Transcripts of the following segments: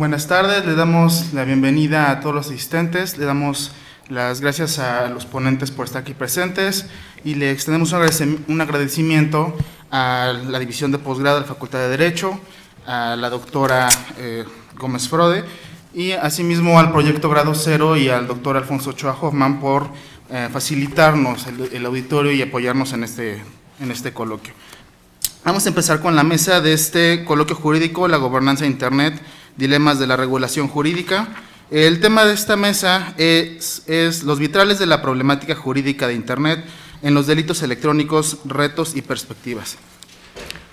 Buenas tardes, le damos la bienvenida a todos los asistentes, le damos las gracias a los ponentes por estar aquí presentes y le extendemos un agradecimiento a la División de Posgrado de la Facultad de Derecho, a la doctora Gómez Frode y asimismo al Proyecto Grado Cero y al doctor Alfonso Ochoa Hoffman por facilitarnos el auditorio y apoyarnos en este coloquio. Vamos a empezar con la mesa de este coloquio jurídico, la gobernanza de Internet, dilemas de la regulación jurídica. El tema de esta mesa es los vitrales de la problemática jurídica de Internet en los delitos electrónicos, retos y perspectivas.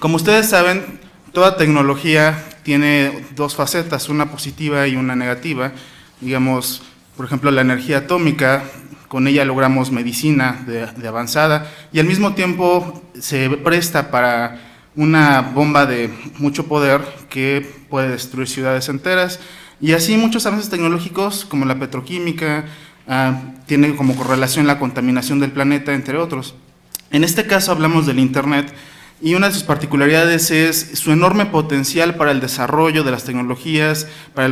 Como ustedes saben, toda tecnología tiene dos facetas, una positiva y una negativa. Digamos, por ejemplo, la energía atómica, con ella logramos medicina de avanzada y al mismo tiempo se presta para una bomba de mucho poder que puede destruir ciudades enteras. Y así muchos avances tecnológicos como la petroquímica tienen como correlación la contaminación del planeta, entre otros. En este caso hablamos del Internet y una de sus particularidades es su enorme potencial para el desarrollo de las tecnologías, para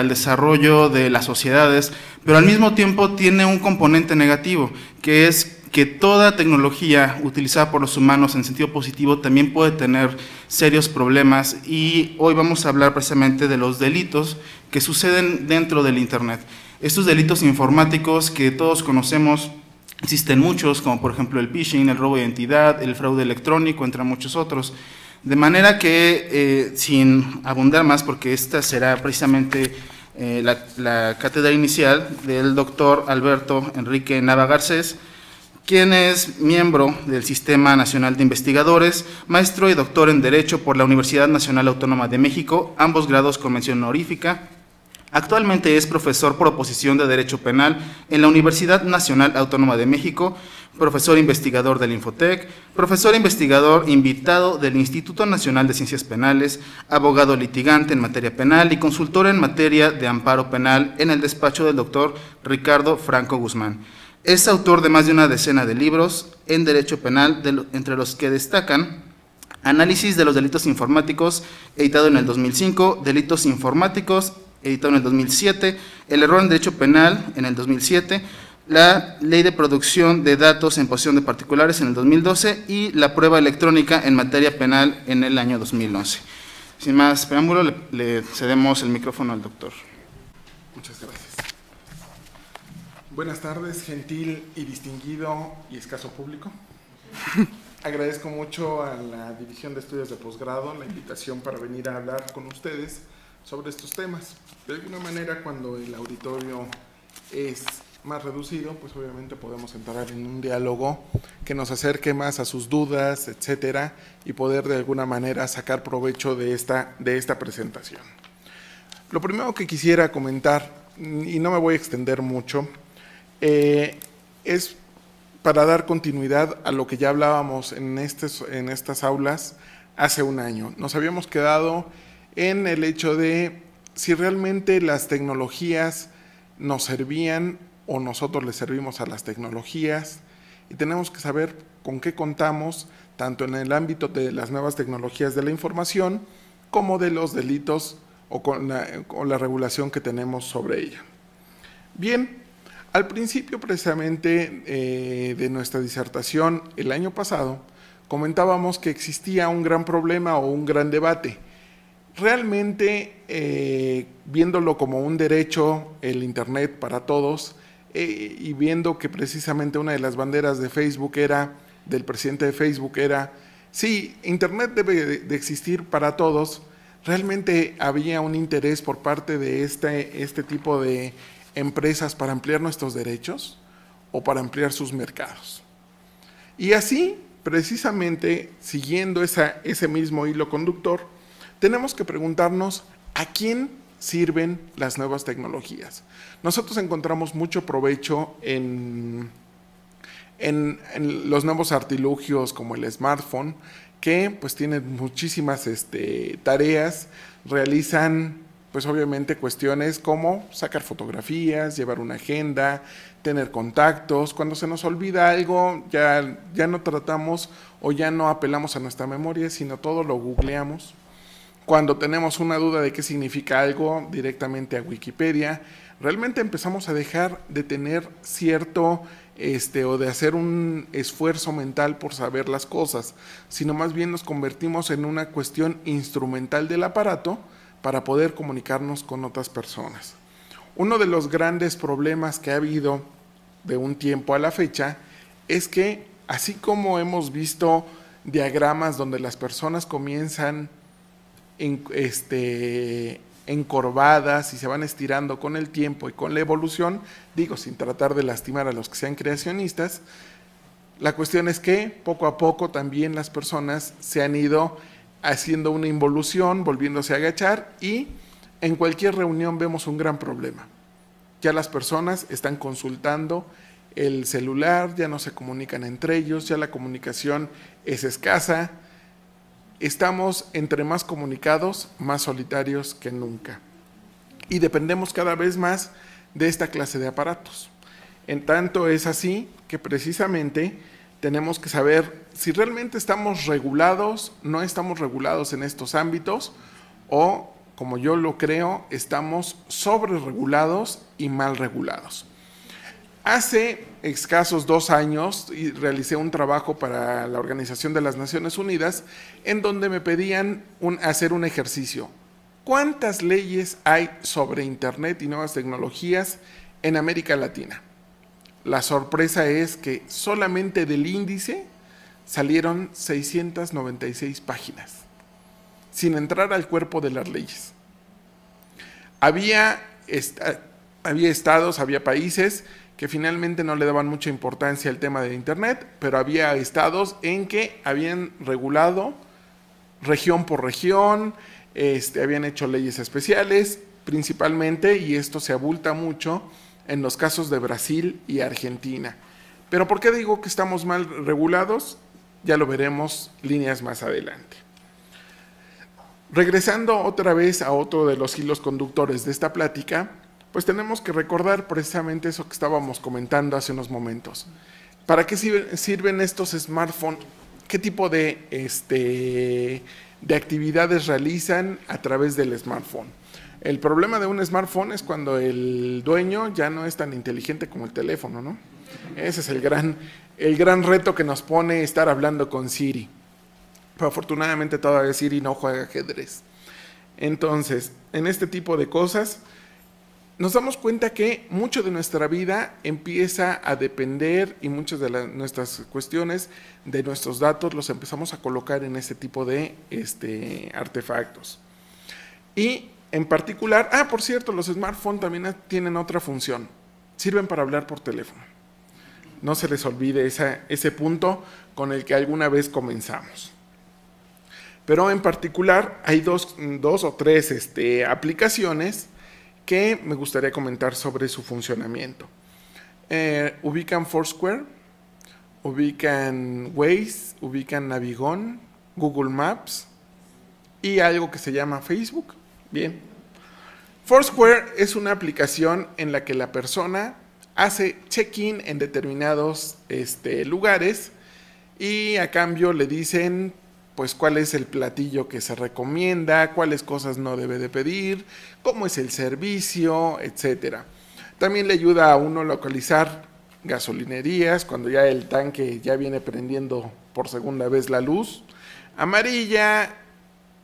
el desarrollo de las sociedades, pero al mismo tiempo tiene un componente negativo, que es que toda tecnología utilizada por los humanos en sentido positivo también puede tener serios problemas y hoy vamos a hablar precisamente de los delitos que suceden dentro del Internet. Estos delitos informáticos que todos conocemos, existen muchos, como por ejemplo el phishing, el robo de identidad, el fraude electrónico, entre muchos otros. De manera que, sin abundar más, porque esta será precisamente la cátedra inicial del doctor Alberto Enrique Nava Garcés, quien es miembro del Sistema Nacional de Investigadores, maestro y doctor en Derecho por la Universidad Nacional Autónoma de México, ambos grados con mención honorífica. Actualmente es profesor por oposición de Derecho Penal en la Universidad Nacional Autónoma de México, profesor investigador del Infotec, profesor investigador invitado del Instituto Nacional de Ciencias Penales, abogado litigante en materia penal y consultor en materia de amparo penal en el despacho del doctor Ricardo Franco Guzmán. Es autor de más de una decena de libros en Derecho Penal, entre los que destacan Análisis de los delitos informáticos, editado en el 2005, Delitos informáticos, editado en el 2007, El error en Derecho Penal, en el 2007, la Ley de Producción de Datos en posesión de particulares, en el 2012, y la prueba electrónica en materia penal, en el año 2011. Sin más preámbulo, le cedemos el micrófono al doctor. Muchas gracias. Buenas tardes, gentil y distinguido y escaso público. Agradezco mucho a la División de Estudios de Posgrado la invitación para venir a hablar con ustedes sobre estos temas. De alguna manera, cuando el auditorio es más reducido, pues obviamente podemos entrar en un diálogo que nos acerque más a sus dudas, etcétera, y poder de alguna manera sacar provecho de esta presentación. Lo primero que quisiera comentar, y no me voy a extender mucho, es para dar continuidad a lo que ya hablábamos en estas aulas hace un año. Nos habíamos quedado en el hecho de si realmente las tecnologías nos servían o nosotros les servimos a las tecnologías, y tenemos que saber con qué contamos, tanto en el ámbito de las nuevas tecnologías de la información, como de los delitos o con la regulación que tenemos sobre ella. Bien, al principio precisamente de nuestra disertación el año pasado, comentábamos que existía un gran problema o un gran debate. Realmente, viéndolo como un derecho, el Internet para todos, y viendo que precisamente una de las banderas de Facebook del presidente de Facebook era, sí, Internet debe de existir para todos, realmente había un interés por parte de este tipo de empresas para ampliar nuestros derechos o para ampliar sus mercados. Y así, precisamente, siguiendo ese mismo hilo conductor, tenemos que preguntarnos a quién sirven las nuevas tecnologías. Nosotros encontramos mucho provecho en los nuevos artilugios como el smartphone, que pues tienen muchísimas tareas, realizan pues obviamente cuestiones como sacar fotografías, llevar una agenda, tener contactos. Cuando se nos olvida algo, ya no tratamos o ya no apelamos a nuestra memoria, sino todo lo googleamos. Cuando tenemos una duda de qué significa algo, directamente a Wikipedia. Realmente empezamos a dejar de tener cierto o de hacer un esfuerzo mental por saber las cosas, sino más bien nos convertimos en una cuestión instrumental del aparato para poder comunicarnos con otras personas. Uno de los grandes problemas que ha habido de un tiempo a la fecha es que, así como hemos visto diagramas donde las personas comienzan encorvadas y se van estirando con el tiempo y con la evolución, digo, sin tratar de lastimar a los que sean creacionistas, la cuestión es que poco a poco también las personas se han ido haciendo una involución, volviéndose a agachar, y en cualquier reunión vemos un gran problema. Ya las personas están consultando el celular, ya no se comunican entre ellos, ya la comunicación es escasa. Estamos entre más comunicados, más solitarios que nunca. Y dependemos cada vez más de esta clase de aparatos. En tanto es así que precisamente tenemos que saber si realmente estamos regulados, no estamos regulados en estos ámbitos, o, como yo lo creo, estamos sobreregulados y mal regulados. Hace escasos 2 años realicé un trabajo para la Organización de las Naciones Unidas en donde me pedían hacer un ejercicio. ¿Cuántas leyes hay sobre Internet y nuevas tecnologías en América Latina? La sorpresa es que solamente del índice salieron 696 páginas, sin entrar al cuerpo de las leyes. Había estados, había países que finalmente no le daban mucha importancia al tema de Internet, pero había estados en que habían regulado región por región, habían hecho leyes especiales, principalmente, y esto se abulta mucho en los casos de Brasil y Argentina. Pero ¿por qué digo que estamos mal regulados? Ya lo veremos líneas más adelante. Regresando otra vez a otro de los hilos conductores de esta plática, pues tenemos que recordar precisamente eso que estábamos comentando hace unos momentos. ¿Para qué sirven estos smartphones? ¿Qué tipo de actividades realizan a través del smartphone? El problema de un smartphone es cuando el dueño ya no es tan inteligente como el teléfono, ¿no? Ese es el gran reto que nos pone estar hablando con Siri. Pero afortunadamente todavía Siri no juega ajedrez. Entonces, en este tipo de cosas, nos damos cuenta que mucho de nuestra vida empieza a depender, y muchas de nuestras cuestiones, de nuestros datos, los empezamos a colocar en este tipo de artefactos. Y en particular, por cierto, los smartphones también tienen otra función. Sirven para hablar por teléfono. No se les olvide ese punto con el que alguna vez comenzamos. Pero en particular hay dos o tres aplicaciones que me gustaría comentar sobre su funcionamiento. Ubican Foursquare, ubican Waze, ubican Navigon, Google Maps y algo que se llama Facebook. Bien. Foursquare es una aplicación en la que la persona hace check-in en determinados lugares y a cambio le dicen pues cuál es el platillo que se recomienda, cuáles cosas no debe de pedir, cómo es el servicio, etcétera. También le ayuda a uno a localizar gasolinerías cuando ya el tanque ya viene prendiendo por segunda vez la luz amarilla,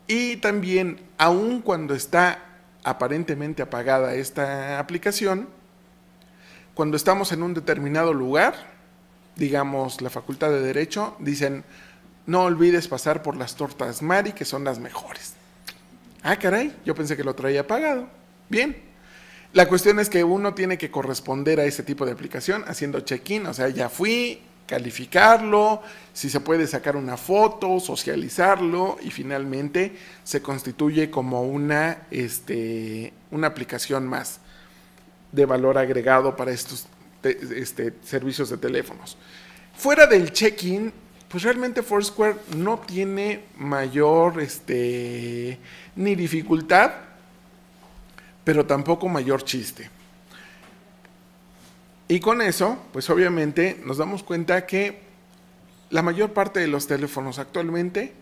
y también, aun cuando está aparentemente apagada esta aplicación, cuando estamos en un determinado lugar, digamos la Facultad de Derecho, dicen: no olvides pasar por las tortas Mari, que son las mejores. Ah, caray, yo pensé que lo traía apagado. Bien. La cuestión es que uno tiene que corresponder a ese tipo de aplicación haciendo check-in, o sea, ya fui, calificarlo, si se puede sacar una foto, socializarlo, y finalmente se constituye como una aplicación más de valor agregado para estos servicios de teléfonos. Fuera del check-in, pues realmente Foursquare no tiene mayor ni dificultad, pero tampoco mayor chiste. Y con eso, pues obviamente nos damos cuenta que la mayor parte de los teléfonos actualmente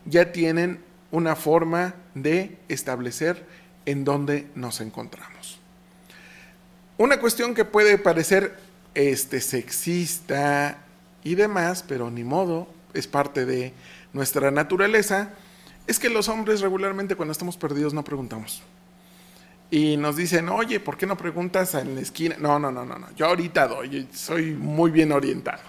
ya tienen una forma de establecer en dónde nos encontramos. Una cuestión que puede parecer sexista y demás, pero ni modo, es parte de nuestra naturaleza, es que los hombres regularmente cuando estamos perdidos no preguntamos. Y nos dicen, oye, ¿por qué no preguntas en la esquina? No, yo ahorita doy, soy muy bien orientado.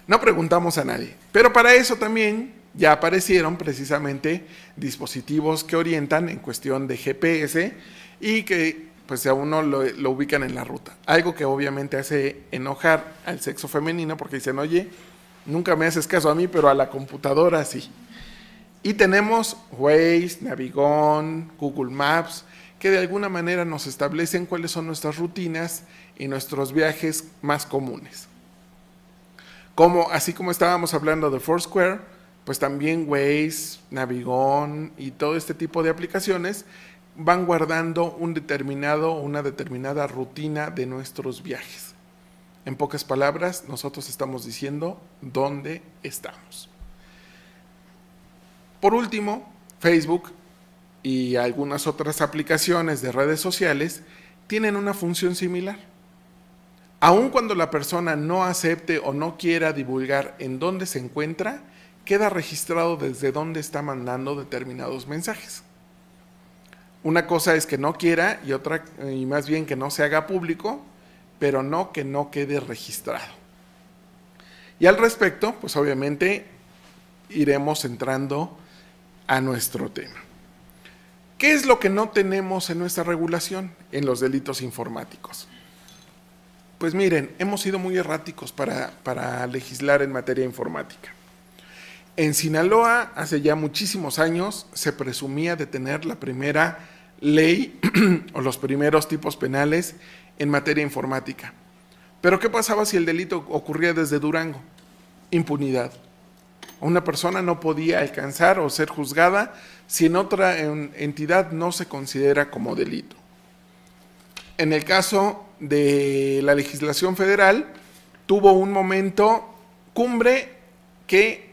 No preguntamos a nadie. Pero para eso también ya aparecieron precisamente dispositivos que orientan en cuestión de GPS y que pues a uno lo ubican en la ruta. Algo que obviamente hace enojar al sexo femenino porque dicen, oye, nunca me haces caso a mí, pero a la computadora sí. Y tenemos Waze, Navigón, Google Maps, que de alguna manera nos establecen cuáles son nuestras rutinas y nuestros viajes más comunes. Así como estábamos hablando de Foursquare, pues también Waze, Navigón y todo este tipo de aplicaciones van guardando una determinada rutina de nuestros viajes. En pocas palabras, nosotros estamos diciendo dónde estamos. Por último, Facebook y algunas otras aplicaciones de redes sociales tienen una función similar. Aun cuando la persona no acepte o no quiera divulgar en dónde se encuentra, queda registrado desde dónde está mandando determinados mensajes. Una cosa es que no quiera y más bien que no se haga público, pero no que no quede registrado. Y al respecto, pues obviamente iremos entrando a nuestro tema. ¿Qué es lo que no tenemos en nuestra regulación en los delitos informáticos? Pues miren, hemos sido muy erráticos para legislar en materia informática. En Sinaloa, hace ya muchísimos años, se presumía de tener la primera ley o los primeros tipos penales en materia informática. Pero ¿qué pasaba si el delito ocurría desde Durango? Impunidad. Una persona no podía alcanzar o ser juzgada si en otra entidad no se considera como delito. En el caso de la legislación federal, tuvo un momento cumbre que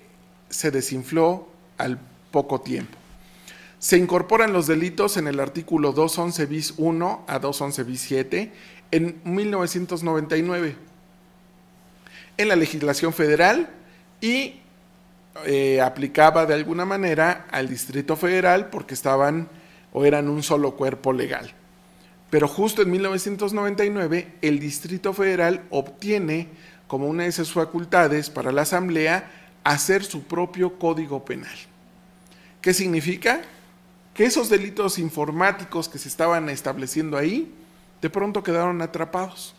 se desinfló al poco tiempo. Se incorporan los delitos en el artículo 211 bis 1 a 211 bis 7 en 1999 en la legislación federal y aplicaba de alguna manera al Distrito Federal porque eran un solo cuerpo legal. Pero justo en 1999 el Distrito Federal obtiene como una de sus facultades para la Asamblea hacer su propio Código Penal. ¿Qué significa? Que esos delitos informáticos que se estaban estableciendo ahí, de pronto quedaron atrapados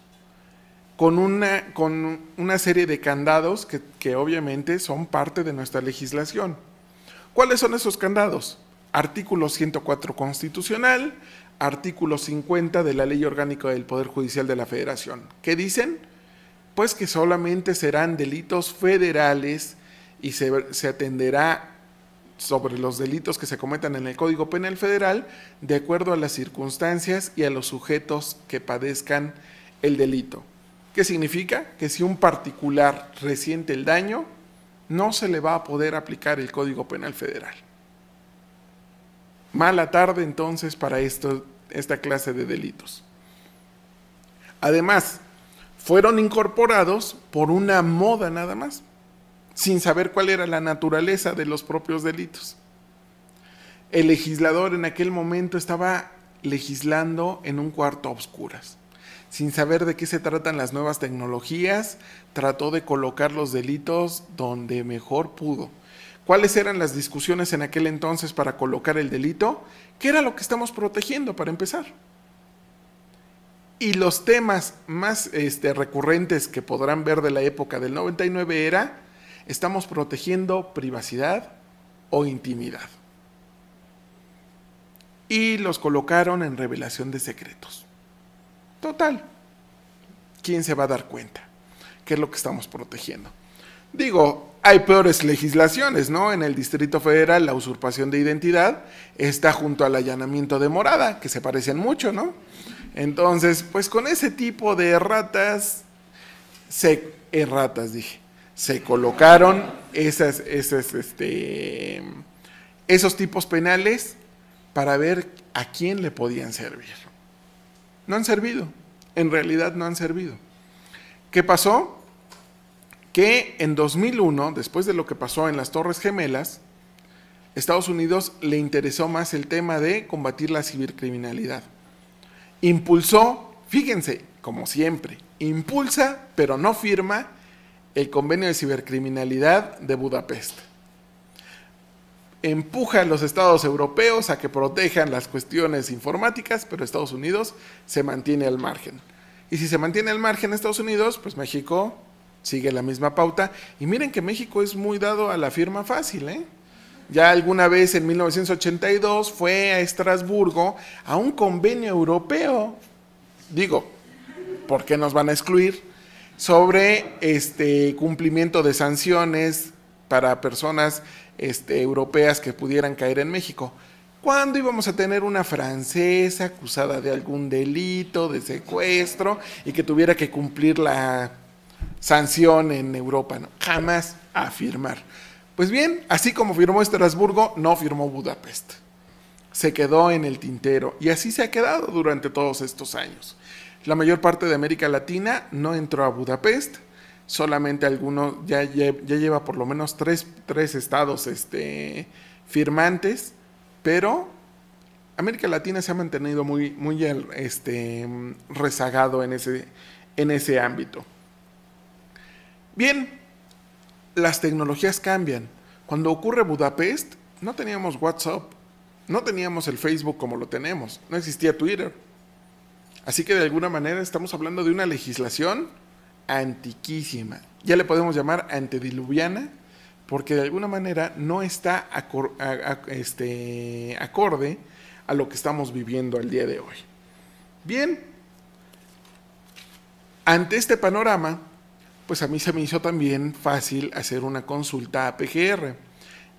con una serie de candados que obviamente son parte de nuestra legislación. ¿Cuáles son esos candados? Artículo 104 constitucional, artículo 50 de la Ley Orgánica del Poder Judicial de la Federación. ¿Qué dicen? Pues que solamente serán delitos federales y se atenderá sobre los delitos que se cometan en el Código Penal Federal de acuerdo a las circunstancias y a los sujetos que padezcan el delito. ¿Qué significa? Que si un particular resiente el daño, no se le va a poder aplicar el Código Penal Federal. Mala tarde entonces para esta clase de delitos. Además, fueron incorporados por una moda nada más, sin saber cuál era la naturaleza de los propios delitos. El legislador en aquel momento estaba legislando en un cuarto a oscuras. Sin saber de qué se tratan las nuevas tecnologías, trató de colocar los delitos donde mejor pudo. ¿Cuáles eran las discusiones en aquel entonces para colocar el delito? ¿Qué era lo que estamos protegiendo para empezar? Y los temas más recurrentes que podrán ver de la época del 99 era, estamos protegiendo privacidad o intimidad. Y los colocaron en revelación de secretos. Total, ¿quién se va a dar cuenta? ¿Qué es lo que estamos protegiendo? Digo, hay peores legislaciones, ¿no? En el Distrito Federal la usurpación de identidad está junto al allanamiento de morada, que se parecen mucho, ¿no? Entonces, pues con ese tipo de erratas, se colocaron esos tipos penales para ver a quién le podían servir. No han servido, en realidad no han servido. ¿Qué pasó? Que en 2001, después de lo que pasó en las Torres Gemelas, Estados Unidos le interesó más el tema de combatir la cibercriminalidad. Impulsó, fíjense, como siempre, impulsa, pero no firma, el convenio de cibercriminalidad de Budapest. Empuja a los estados europeos a que protejan las cuestiones informáticas, pero Estados Unidos se mantiene al margen. Y si se mantiene al margen Estados Unidos, pues México sigue la misma pauta. Y miren que México es muy dado a la firma fácil, ¿eh? Ya alguna vez en 1982 fue a Estrasburgo a un convenio europeo, digo, ¿por qué nos van a excluir? Sobre cumplimiento de sanciones para personas europeas que pudieran caer en México. ¿Cuándo íbamos a tener una francesa acusada de algún delito, de secuestro, y que tuviera que cumplir la sanción en Europa? No, jamás a firmar. Pues bien, así como firmó Estrasburgo, no firmó Budapest. Se quedó en el tintero y así se ha quedado durante todos estos años. La mayor parte de América Latina no entró a Budapest, solamente algunos, ya lleva por lo menos tres estados firmantes, pero América Latina se ha mantenido muy rezagado en ese ámbito. Bien, las tecnologías cambian. Cuando ocurre Budapest, no teníamos WhatsApp, no teníamos el Facebook como lo tenemos, no existía Twitter. Así que de alguna manera estamos hablando de una legislación antiquísima. Ya le podemos llamar antediluviana, porque de alguna manera no está acorde a lo que estamos viviendo al día de hoy. Bien, ante este panorama, pues a mí se me hizo también fácil hacer una consulta a PGR.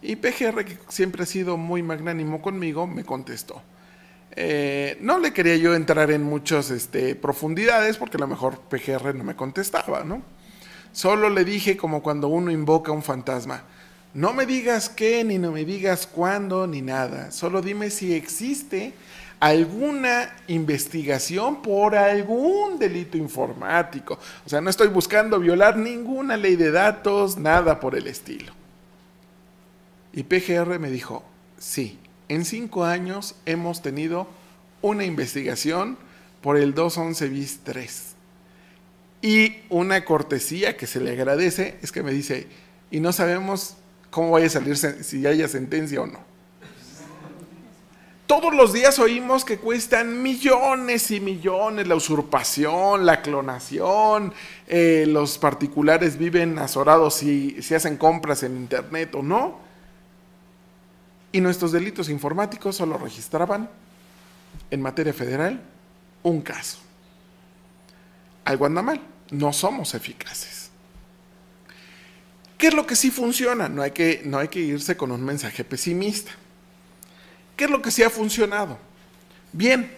Y PGR, que siempre ha sido muy magnánimo conmigo, me contestó. No le quería yo entrar en muchas profundidades, porque a lo mejor PGR no me contestaba, ¿no? Solo le dije, como cuando uno invoca a un fantasma, no me digas qué, ni no me digas cuándo, ni nada. Solo dime si existe alguna investigación por algún delito informático. O sea, no estoy buscando violar ninguna ley de datos, nada por el estilo. Y PGR me dijo, sí, en 5 años hemos tenido una investigación por el 211 bis 3. Y una cortesía que se le agradece es que me dice, y no sabemos cómo vaya a salir, si haya sentencia o no. Todos los días oímos que cuestan millones y millones la usurpación, la clonación, los particulares viven azorados si hacen compras en internet o no. Y nuestros delitos informáticos solo registraban, en materia federal, un caso. Algo anda mal, no somos eficaces. ¿Qué es lo que sí funciona? No hay que irse con un mensaje pesimista. ¿Qué es lo que sí ha funcionado? Bien,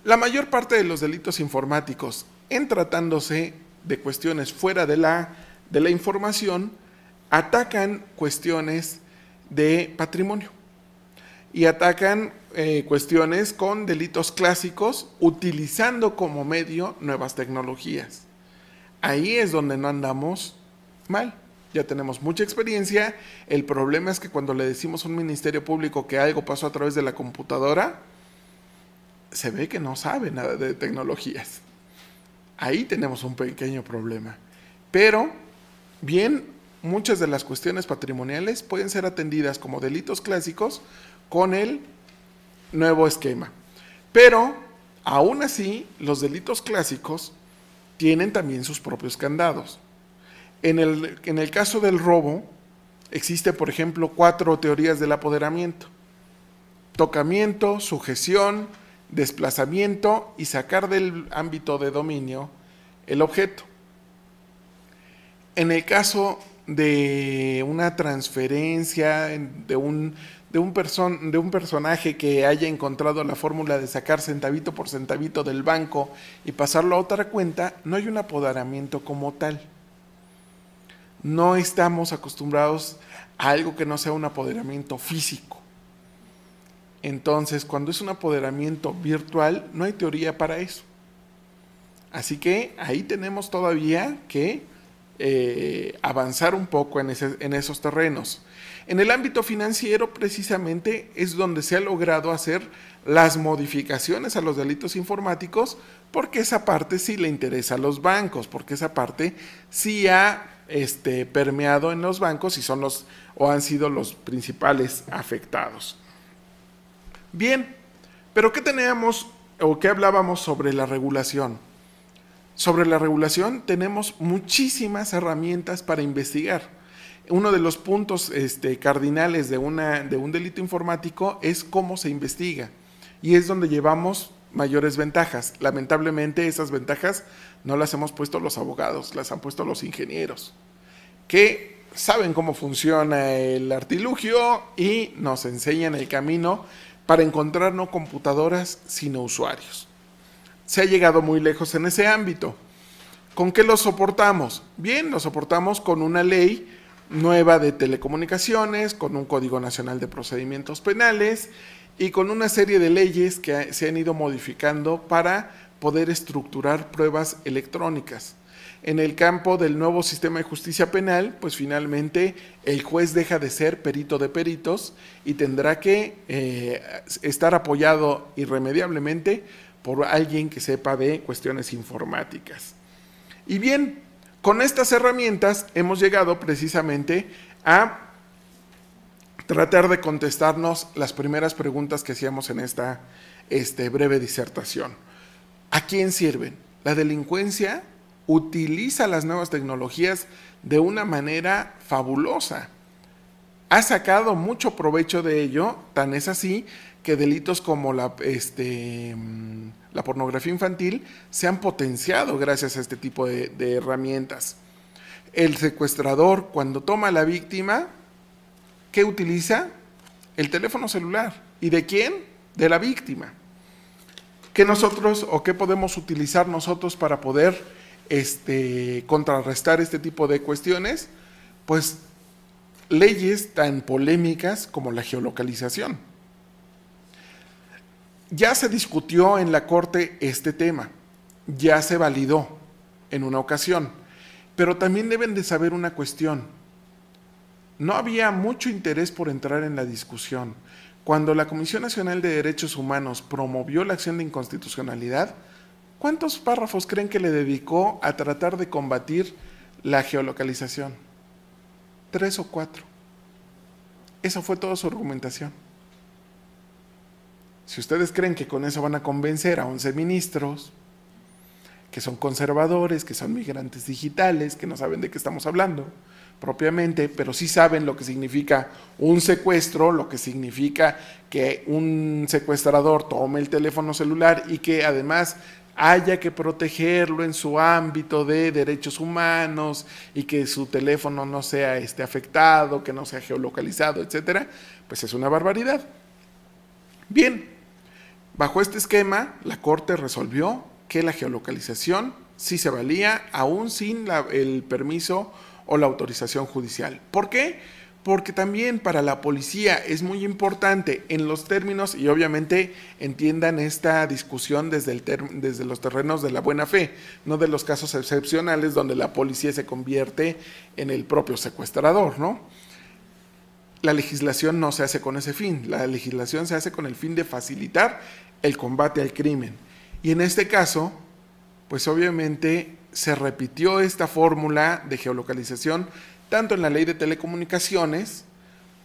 la mayor parte de los delitos informáticos, en tratándose de cuestiones fuera de la información, atacan cuestiones de patrimonio y atacan cuestiones con delitos clásicos, utilizando como medio nuevas tecnologías. Ahí es donde no andamos mal. Ya tenemos mucha experiencia. El problema es que cuando le decimos a un ministerio público que algo pasó a través de la computadora, se ve que no sabe nada de tecnologías. Ahí tenemos un pequeño problema. Pero, bien, muchas de las cuestiones patrimoniales pueden ser atendidas como delitos clásicos con el nuevo esquema. Pero, aún así, los delitos clásicos tienen también sus propios candados. En el caso del robo, existe, por ejemplo, 4 teorías del apoderamiento: tocamiento, sujeción, desplazamiento y sacar del ámbito de dominio el objeto. En el caso de una transferencia de un personaje que haya encontrado la fórmula de sacar centavito por centavito del banco y pasarlo a otra cuenta, no hay un apoderamiento como tal. No estamos acostumbrados a algo que no sea un apoderamiento físico. Entonces, cuando es un apoderamiento virtual, no hay teoría para eso. Así que ahí tenemos todavía que avanzar un poco en esos terrenos. En el ámbito financiero, precisamente, es donde se ha logrado hacer las modificaciones a los delitos informáticos, porque esa parte sí le interesa a los bancos, porque esa parte sí ha permeado en los bancos y son o han sido los principales afectados. Bien, pero ¿qué teníamos o qué hablábamos sobre la regulación? Sobre la regulación tenemos muchísimas herramientas para investigar. Uno de los puntos cardinales de un delito informático es cómo se investiga, y es donde llevamos mayores ventajas. Lamentablemente esas ventajas no las hemos puesto los abogados, las han puesto los ingenieros, que saben cómo funciona el artilugio y nos enseñan el camino para encontrar no computadoras sino usuarios. Se ha llegado muy lejos en ese ámbito. ¿Con qué lo soportamos? Bien, lo soportamos con una ley nueva de telecomunicaciones, con un Código Nacional de Procedimientos Penales y con una serie de leyes que se han ido modificando para poder estructurar pruebas electrónicas. En el campo del nuevo sistema de justicia penal, pues finalmente el juez deja de ser perito de peritos y tendrá que estar apoyado irremediablemente por alguien que sepa de cuestiones informáticas. Y bien, con estas herramientas hemos llegado precisamente a tratar de contestarnos las primeras preguntas que hacíamos en esta breve disertación. ¿A quién sirven? La delincuencia utiliza las nuevas tecnologías de una manera fabulosa. Ha sacado mucho provecho de ello, tan es así que delitos como la pornografía infantil se han potenciado gracias a este tipo de herramientas. El secuestrador, cuando toma a la víctima, ¿qué utiliza? El teléfono celular. ¿Y de quién? De la víctima. ¿Qué nosotros o qué podemos utilizar nosotros para poder contrarrestar este tipo de cuestiones? Pues leyes tan polémicas como la geolocalización. Ya se discutió en la Corte este tema, ya se validó en una ocasión, pero también deben de saber una cuestión. No había mucho interés por entrar en la discusión. Cuando la Comisión Nacional de Derechos Humanos promovió la acción de inconstitucionalidad, ¿cuántos párrafos creen que le dedicó a tratar de combatir la geolocalización? 3 o 4. Esa fue toda su argumentación. Si ustedes creen que con eso van a convencer a 11 ministros, que son conservadores, que son migrantes digitales, que no saben de qué estamos hablando propiamente, pero sí saben lo que significa un secuestro, lo que significa que un secuestrador tome el teléfono celular y que además haya que protegerlo en su ámbito de derechos humanos y que su teléfono no sea afectado, que no sea geolocalizado, etcétera, pues es una barbaridad. Bien, bajo este esquema, la Corte resolvió que la geolocalización sí se valía, aún sin el permiso o la autorización judicial. ¿Por qué? Porque también para la policía es muy importante en los términos, y obviamente entiendan esta discusión desde los terrenos de la buena fe, no de los casos excepcionales donde la policía se convierte en el propio secuestrador, ¿no? La legislación no se hace con ese fin, la legislación se hace con el fin de facilitar el combate al crimen. Y en este caso, pues obviamente se repitió esta fórmula de geolocalización tanto en la Ley de Telecomunicaciones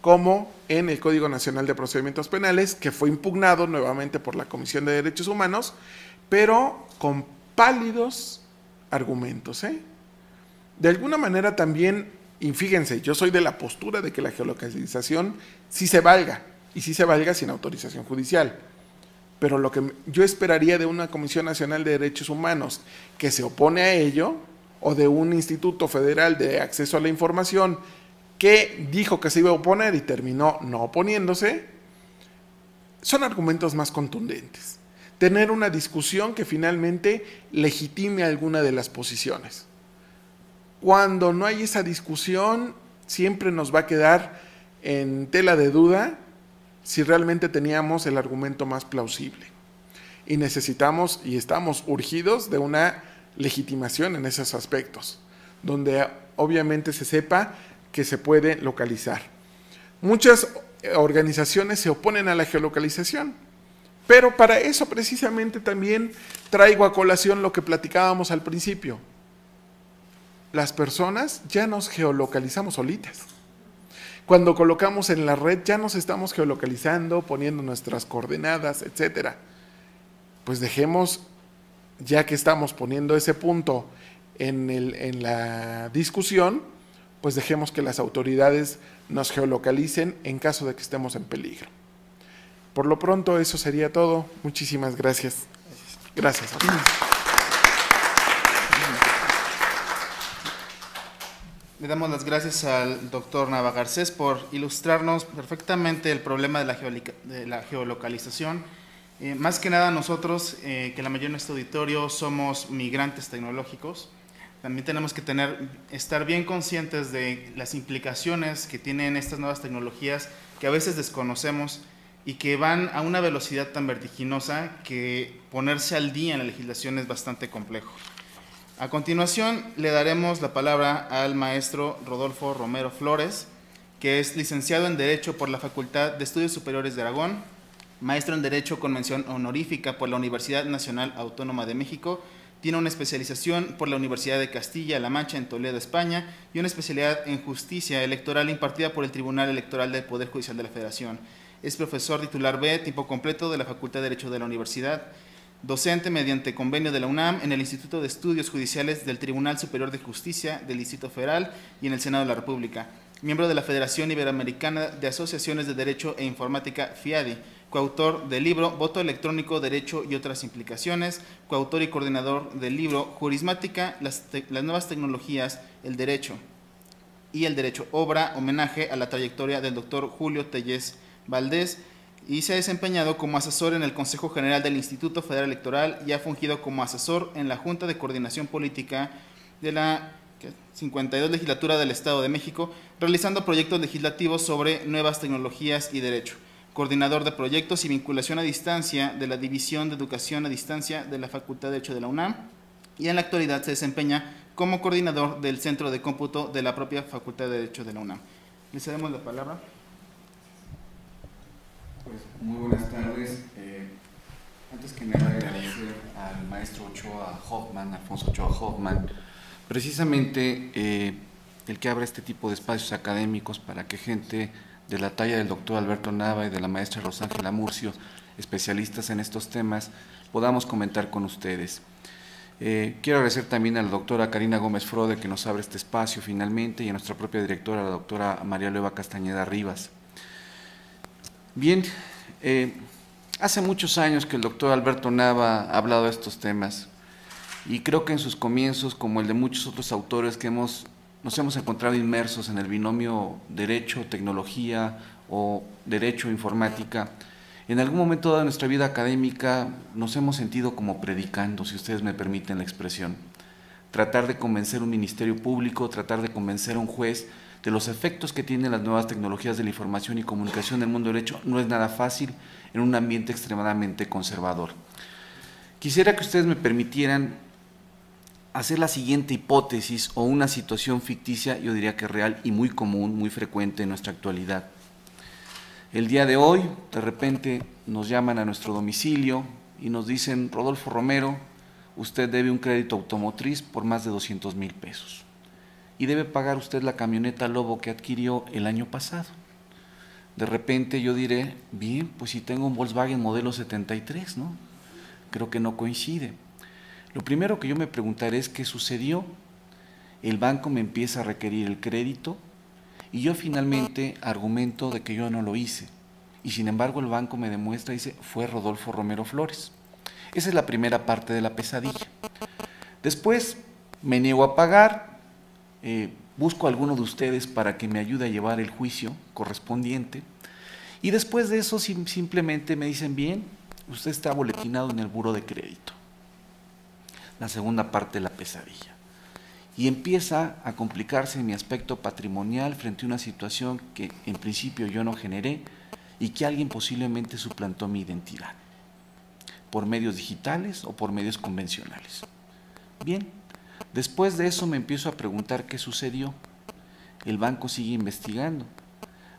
como en el Código Nacional de Procedimientos Penales, que fue impugnado nuevamente por la Comisión de Derechos Humanos, pero con pálidos argumentos, ¿eh? De alguna manera también, y fíjense, yo soy de la postura de que la geolocalización sí se valga, y sí se valga sin autorización judicial. Pero lo que yo esperaría de una Comisión Nacional de Derechos Humanos que se opone a ello, o de un Instituto Federal de Acceso a la Información que dijo que se iba a oponer y terminó no oponiéndose, son argumentos más contundentes. Tener una discusión que finalmente legitime alguna de las posiciones. Cuando no hay esa discusión, siempre nos va a quedar en tela de duda si realmente teníamos el argumento más plausible. Y necesitamos y estamos urgidos de una legitimación en esos aspectos, donde obviamente se sepa que se puede localizar. Muchas organizaciones se oponen a la geolocalización, pero para eso precisamente también traigo a colación lo que platicábamos al principio. Las personas ya nos geolocalizamos solitas. Cuando colocamos en la red ya nos estamos geolocalizando, poniendo nuestras coordenadas, etcétera. Pues dejemos, ya que estamos poniendo ese punto en la discusión, pues dejemos que las autoridades nos geolocalicen en caso de que estemos en peligro. Por lo pronto eso sería todo. Muchísimas gracias. Gracias. Le damos las gracias al doctor Nava Garcés por ilustrarnos perfectamente el problema de la geolocalización. Más que nada nosotros, que la mayoría de nuestro auditorio somos migrantes tecnológicos, también tenemos que estar bien conscientes de las implicaciones que tienen estas nuevas tecnologías que a veces desconocemos y que van a una velocidad tan vertiginosa que ponerse al día en la legislación es bastante complejo. A continuación le daremos la palabra al maestro Rodolfo Romero Flores, que es licenciado en Derecho por la Facultad de Estudios Superiores de Aragón, maestro en Derecho con mención honorífica por la Universidad Nacional Autónoma de México, tiene una especialización por la Universidad de Castilla-La Mancha en Toledo, España, y una especialidad en Justicia Electoral impartida por el Tribunal Electoral del Poder Judicial de la Federación. Es profesor titular B, tiempo completo, de la Facultad de Derecho de la Universidad, docente mediante convenio de la UNAM en el Instituto de Estudios Judiciales del Tribunal Superior de Justicia del Distrito Federal y en el Senado de la República, miembro de la Federación Iberoamericana de Asociaciones de Derecho e Informática, FIADI, coautor del libro Voto Electrónico, Derecho y otras implicaciones, coautor y coordinador del libro Jurismática, las nuevas tecnologías, el derecho y el derecho, obra homenaje a la trayectoria del doctor Julio Tellez Valdés, y se ha desempeñado como asesor en el Consejo General del Instituto Federal Electoral y ha fungido como asesor en la Junta de Coordinación Política de la 52 Legislatura del Estado de México, realizando proyectos legislativos sobre nuevas tecnologías y derecho, coordinador de proyectos y vinculación a distancia de la División de Educación a Distancia de la Facultad de Derecho de la UNAM, y en la actualidad se desempeña como coordinador del Centro de Cómputo de la propia Facultad de Derecho de la UNAM. Le cedemos la palabra. Pues muy buenas tardes. Antes que nada agradecer al maestro Alfonso Ochoa Hoffman, precisamente el que abra este tipo de espacios académicos para que gente de la talla del doctor Alberto Nava y de la maestra Rosángela Murcio, especialistas en estos temas, podamos comentar con ustedes. Quiero agradecer también a la doctora Karina Gómez Frode, que nos abre este espacio finalmente, y a nuestra propia directora, la doctora María Lueva Castañeda Rivas. Bien, hace muchos años que el doctor Alberto Nava ha hablado de estos temas, y creo que en sus comienzos, como el de muchos otros autores que nos hemos encontrado inmersos en el binomio derecho-tecnología o derecho-informática, en algún momento de nuestra vida académica nos hemos sentido como predicando, si ustedes me permiten la expresión. Tratar de convencer a un ministerio público, tratar de convencer a un juez de los efectos que tienen las nuevas tecnologías de la información y comunicación en el mundo del derecho no es nada fácil en un ambiente extremadamente conservador. Quisiera que ustedes me permitieran hacer la siguiente hipótesis o una situación ficticia, yo diría que real y muy común, muy frecuente en nuestra actualidad. El día de hoy, de repente, nos llaman a nuestro domicilio y nos dicen: Rodolfo Romero, usted debe un crédito automotriz por más de 200,000 pesos y debe pagar usted la camioneta Lobo que adquirió el año pasado. De repente yo diré: bien, pues si tengo un Volkswagen modelo 73, ¿no? Creo que no coincide. Lo primero que yo me preguntaré es qué sucedió. El banco me empieza a requerir el crédito y yo finalmente argumento de que yo no lo hice. Y sin embargo el banco me demuestra, dice, fue Rodolfo Romero Flores. Esa es la primera parte de la pesadilla. Después me niego a pagar, busco a alguno de ustedes para que me ayude a llevar el juicio correspondiente. Y después de eso simplemente me dicen: bien, usted está boletinado en el buró de crédito. La segunda parte de la pesadilla. Y empieza a complicarse mi aspecto patrimonial frente a una situación que en principio yo no generé y que alguien posiblemente suplantó mi identidad, por medios digitales o por medios convencionales. Bien, después de eso me empiezo a preguntar qué sucedió. El banco sigue investigando,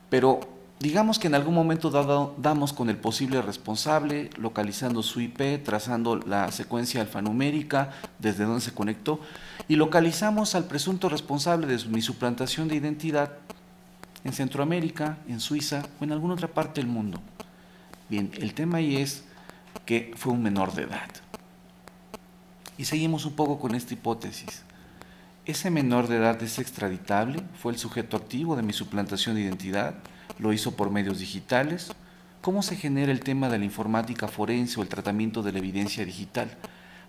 pero digamos que en algún momento dado damos con el posible responsable, localizando su IP, trazando la secuencia alfanumérica, desde donde se conectó, y localizamos al presunto responsable de mi suplantación de identidad en Centroamérica, en Suiza o en alguna otra parte del mundo. Bien, el tema ahí es que fue un menor de edad. Y seguimos un poco con esta hipótesis. ¿Ese menor de edad es extraditable? ¿Fue el sujeto activo de mi suplantación de identidad? ¿Lo hizo por medios digitales? ¿Cómo se genera el tema de la informática forense o el tratamiento de la evidencia digital?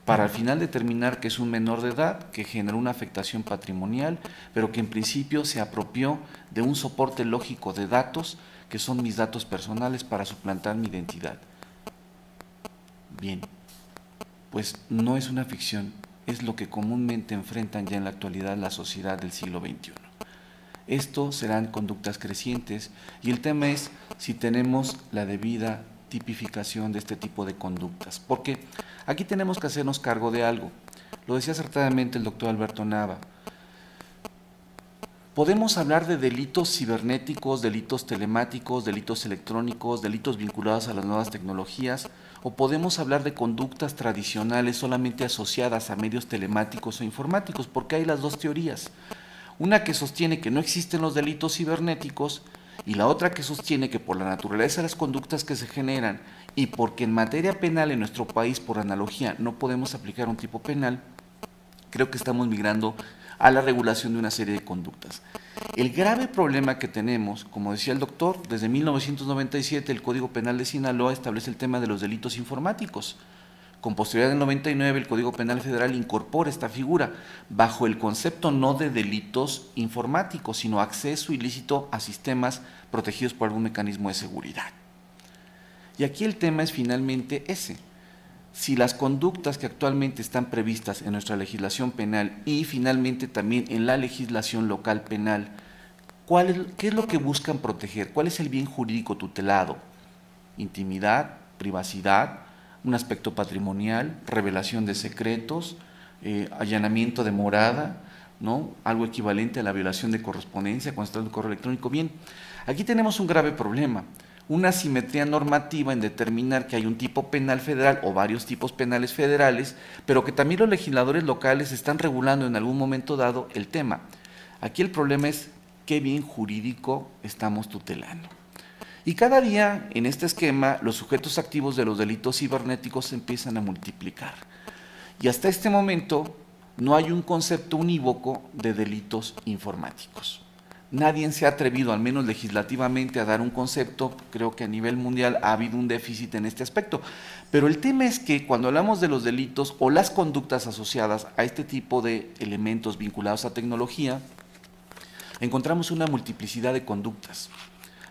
Para al final determinar que es un menor de edad que generó una afectación patrimonial, pero que en principio se apropió de un soporte lógico de datos, que son mis datos personales, para suplantar mi identidad. Bien, pues no es una ficción, es lo que comúnmente enfrentan ya en la actualidad la sociedad del siglo XXI. Esto serán conductas crecientes y el tema es si tenemos la debida tipificación de este tipo de conductas, porque aquí tenemos que hacernos cargo de algo. Lo decía acertadamente el doctor Alberto Nava. Podemos hablar de delitos cibernéticos, delitos telemáticos, delitos electrónicos, delitos vinculados a las nuevas tecnologías, o podemos hablar de conductas tradicionales solamente asociadas a medios telemáticos o informáticos, porque hay las dos teorías. Una que sostiene que no existen los delitos cibernéticos y la otra que sostiene que por la naturaleza de las conductas que se generan y porque en materia penal en nuestro país, por analogía, no podemos aplicar un tipo penal, creo que estamos migrando a la regulación de una serie de conductas. El grave problema que tenemos, como decía el doctor, desde 1997 el Código Penal de Sinaloa establece el tema de los delitos informáticos. Con posterioridad del 99 el Código Penal Federal incorpora esta figura bajo el concepto no de delitos informáticos, sino acceso ilícito a sistemas protegidos por algún mecanismo de seguridad. Y aquí el tema es finalmente ese. Si las conductas que actualmente están previstas en nuestra legislación penal y finalmente también en la legislación local penal, ¿qué es lo que buscan proteger? ¿Cuál es el bien jurídico tutelado? Intimidad, privacidad, un aspecto patrimonial, revelación de secretos, allanamiento de morada, ¿no? Algo equivalente a la violación de correspondencia cuando está en el correo electrónico. Bien, aquí tenemos un grave problema, una asimetría normativa en determinar que hay un tipo penal federal o varios tipos penales federales, pero que también los legisladores locales están regulando en algún momento dado el tema. Aquí el problema es qué bien jurídico estamos tutelando. Y cada día en este esquema los sujetos activos de los delitos cibernéticos se empiezan a multiplicar. Y hasta este momento no hay un concepto unívoco de delitos informáticos. Nadie se ha atrevido, al menos legislativamente, a dar un concepto. Creo que a nivel mundial ha habido un déficit en este aspecto. Pero el tema es que cuando hablamos de los delitos o las conductas asociadas a este tipo de elementos vinculados a tecnología, encontramos una multiplicidad de conductas.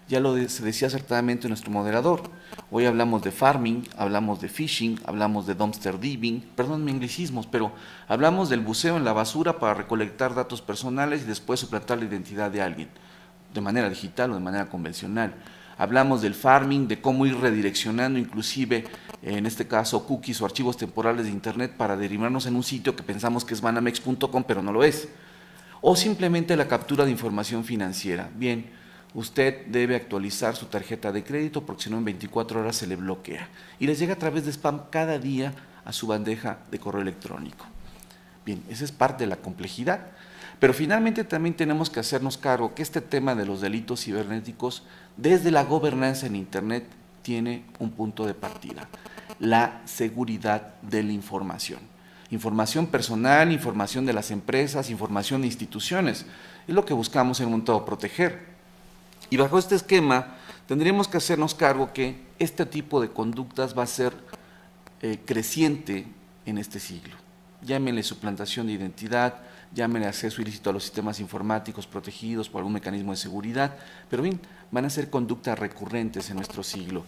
Ya se decía acertadamente nuestro moderador. Hoy hablamos de farming, hablamos de phishing, hablamos de dumpster diving, perdón mis anglicismos, pero hablamos del buceo en la basura para recolectar datos personales y después suplantar la identidad de alguien, de manera digital o de manera convencional. Hablamos del farming, de cómo ir redireccionando inclusive, en este caso, cookies o archivos temporales de internet para derivarnos en un sitio que pensamos que es banamex.com, pero no lo es. O simplemente la captura de información financiera. Bien, usted debe actualizar su tarjeta de crédito porque si no en 24 horas se le bloquea. Y les llega a través de spam cada día a su bandeja de correo electrónico. Bien, esa es parte de la complejidad. Pero finalmente también tenemos que hacernos cargo que este tema de los delitos cibernéticos, desde la gobernanza en Internet, tiene un punto de partida: la seguridad de la información. Información personal, información de las empresas, información de instituciones. Es lo que buscamos en un todo proteger. Y bajo este esquema tendríamos que hacernos cargo que este tipo de conductas va a ser creciente en este siglo. Llámenle suplantación de identidad, llámenle acceso ilícito a los sistemas informáticos protegidos por algún mecanismo de seguridad, pero bien, van a ser conductas recurrentes en nuestro siglo.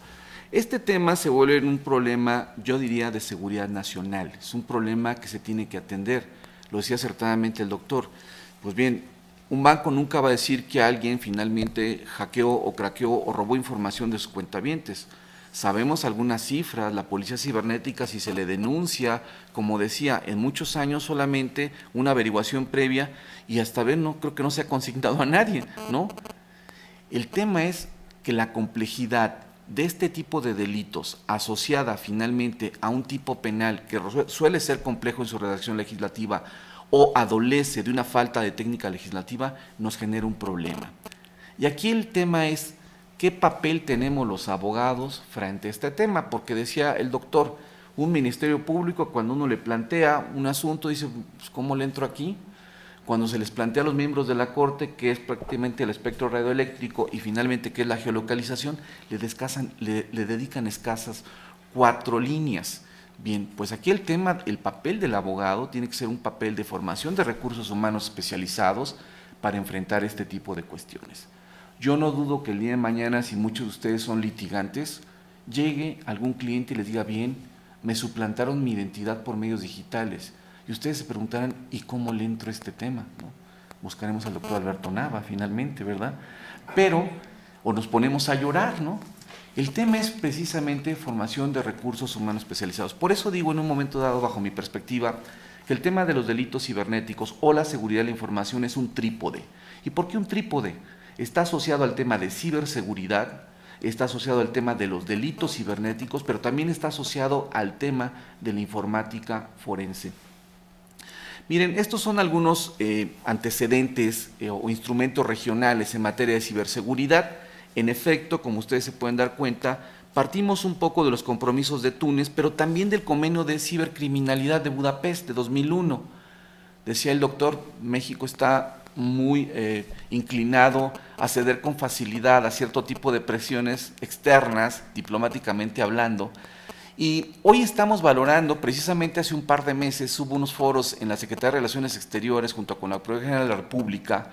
Este tema se vuelve un problema, yo diría, de seguridad nacional. Es un problema que se tiene que atender. Lo decía acertadamente el doctor. Pues bien, Un banco nunca va a decir que alguien finalmente hackeó o craqueó o robó información de sus cuentavientes. Sabemos algunas cifras, la policía cibernética, si se le denuncia, como decía, en muchos años solamente una averiguación previa y hasta ver, no creo que no se ha consignado a nadie, ¿no? El tema es que la complejidad de este tipo de delitos asociada finalmente a un tipo penal que suele ser complejo en su redacción legislativa o adolece de una falta de técnica legislativa, nos genera un problema. Y aquí el tema es qué papel tenemos los abogados frente a este tema, porque decía el doctor, un ministerio público cuando uno le plantea un asunto dice, pues, ¿cómo le entro aquí? Cuando se les plantea a los miembros de la Corte, que es prácticamente el espectro radioeléctrico y finalmente que es la geolocalización, le dedican escasas 4 líneas. Bien, pues aquí el tema, el papel del abogado tiene que ser un papel de formación de recursos humanos especializados para enfrentar este tipo de cuestiones. Yo no dudo que el día de mañana, si muchos de ustedes son litigantes, llegue algún cliente y les diga, bien, me suplantaron mi identidad por medios digitales. Y ustedes se preguntarán, ¿y cómo le entro a este tema? ¿No? Buscaremos al doctor Alberto Nava, finalmente, ¿verdad? Pero, o nos ponemos a llorar, ¿no? El tema es precisamente formación de recursos humanos especializados. Por eso digo en un momento dado, bajo mi perspectiva, que el tema de los delitos cibernéticos o la seguridad de la información es un trípode. ¿Y por qué un trípode? Está asociado al tema de ciberseguridad, está asociado al tema de los delitos cibernéticos, pero también está asociado al tema de la informática forense. Miren, estos son algunos antecedentes o instrumentos regionales en materia de ciberseguridad. En efecto, como ustedes se pueden dar cuenta, partimos un poco de los compromisos de Túnez, pero también del convenio de cibercriminalidad de Budapest de 2001. Decía el doctor, México está muy inclinado a ceder con facilidad a cierto tipo de presiones externas, diplomáticamente hablando, y hoy estamos valorando, precisamente hace un par de meses hubo unos foros en la Secretaría de Relaciones Exteriores junto con la Procuraduría General de la República,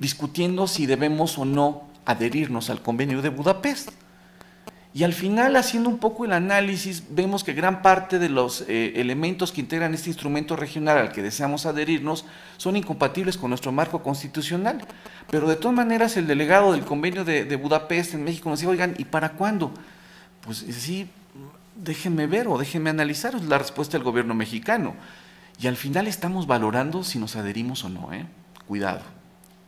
discutiendo si debemos o no adherirnos al convenio de Budapest. Y al final, haciendo un poco el análisis, vemos que gran parte de los elementos que integran este instrumento regional al que deseamos adherirnos son incompatibles con nuestro marco constitucional. Pero de todas maneras, el delegado del convenio de Budapest en México nos dijo, oigan, ¿y para cuándo? Pues sí, déjenme ver o déjenme analizar, es la respuesta del gobierno mexicano. Y al final estamos valorando si nos adherimos o no, Cuidado,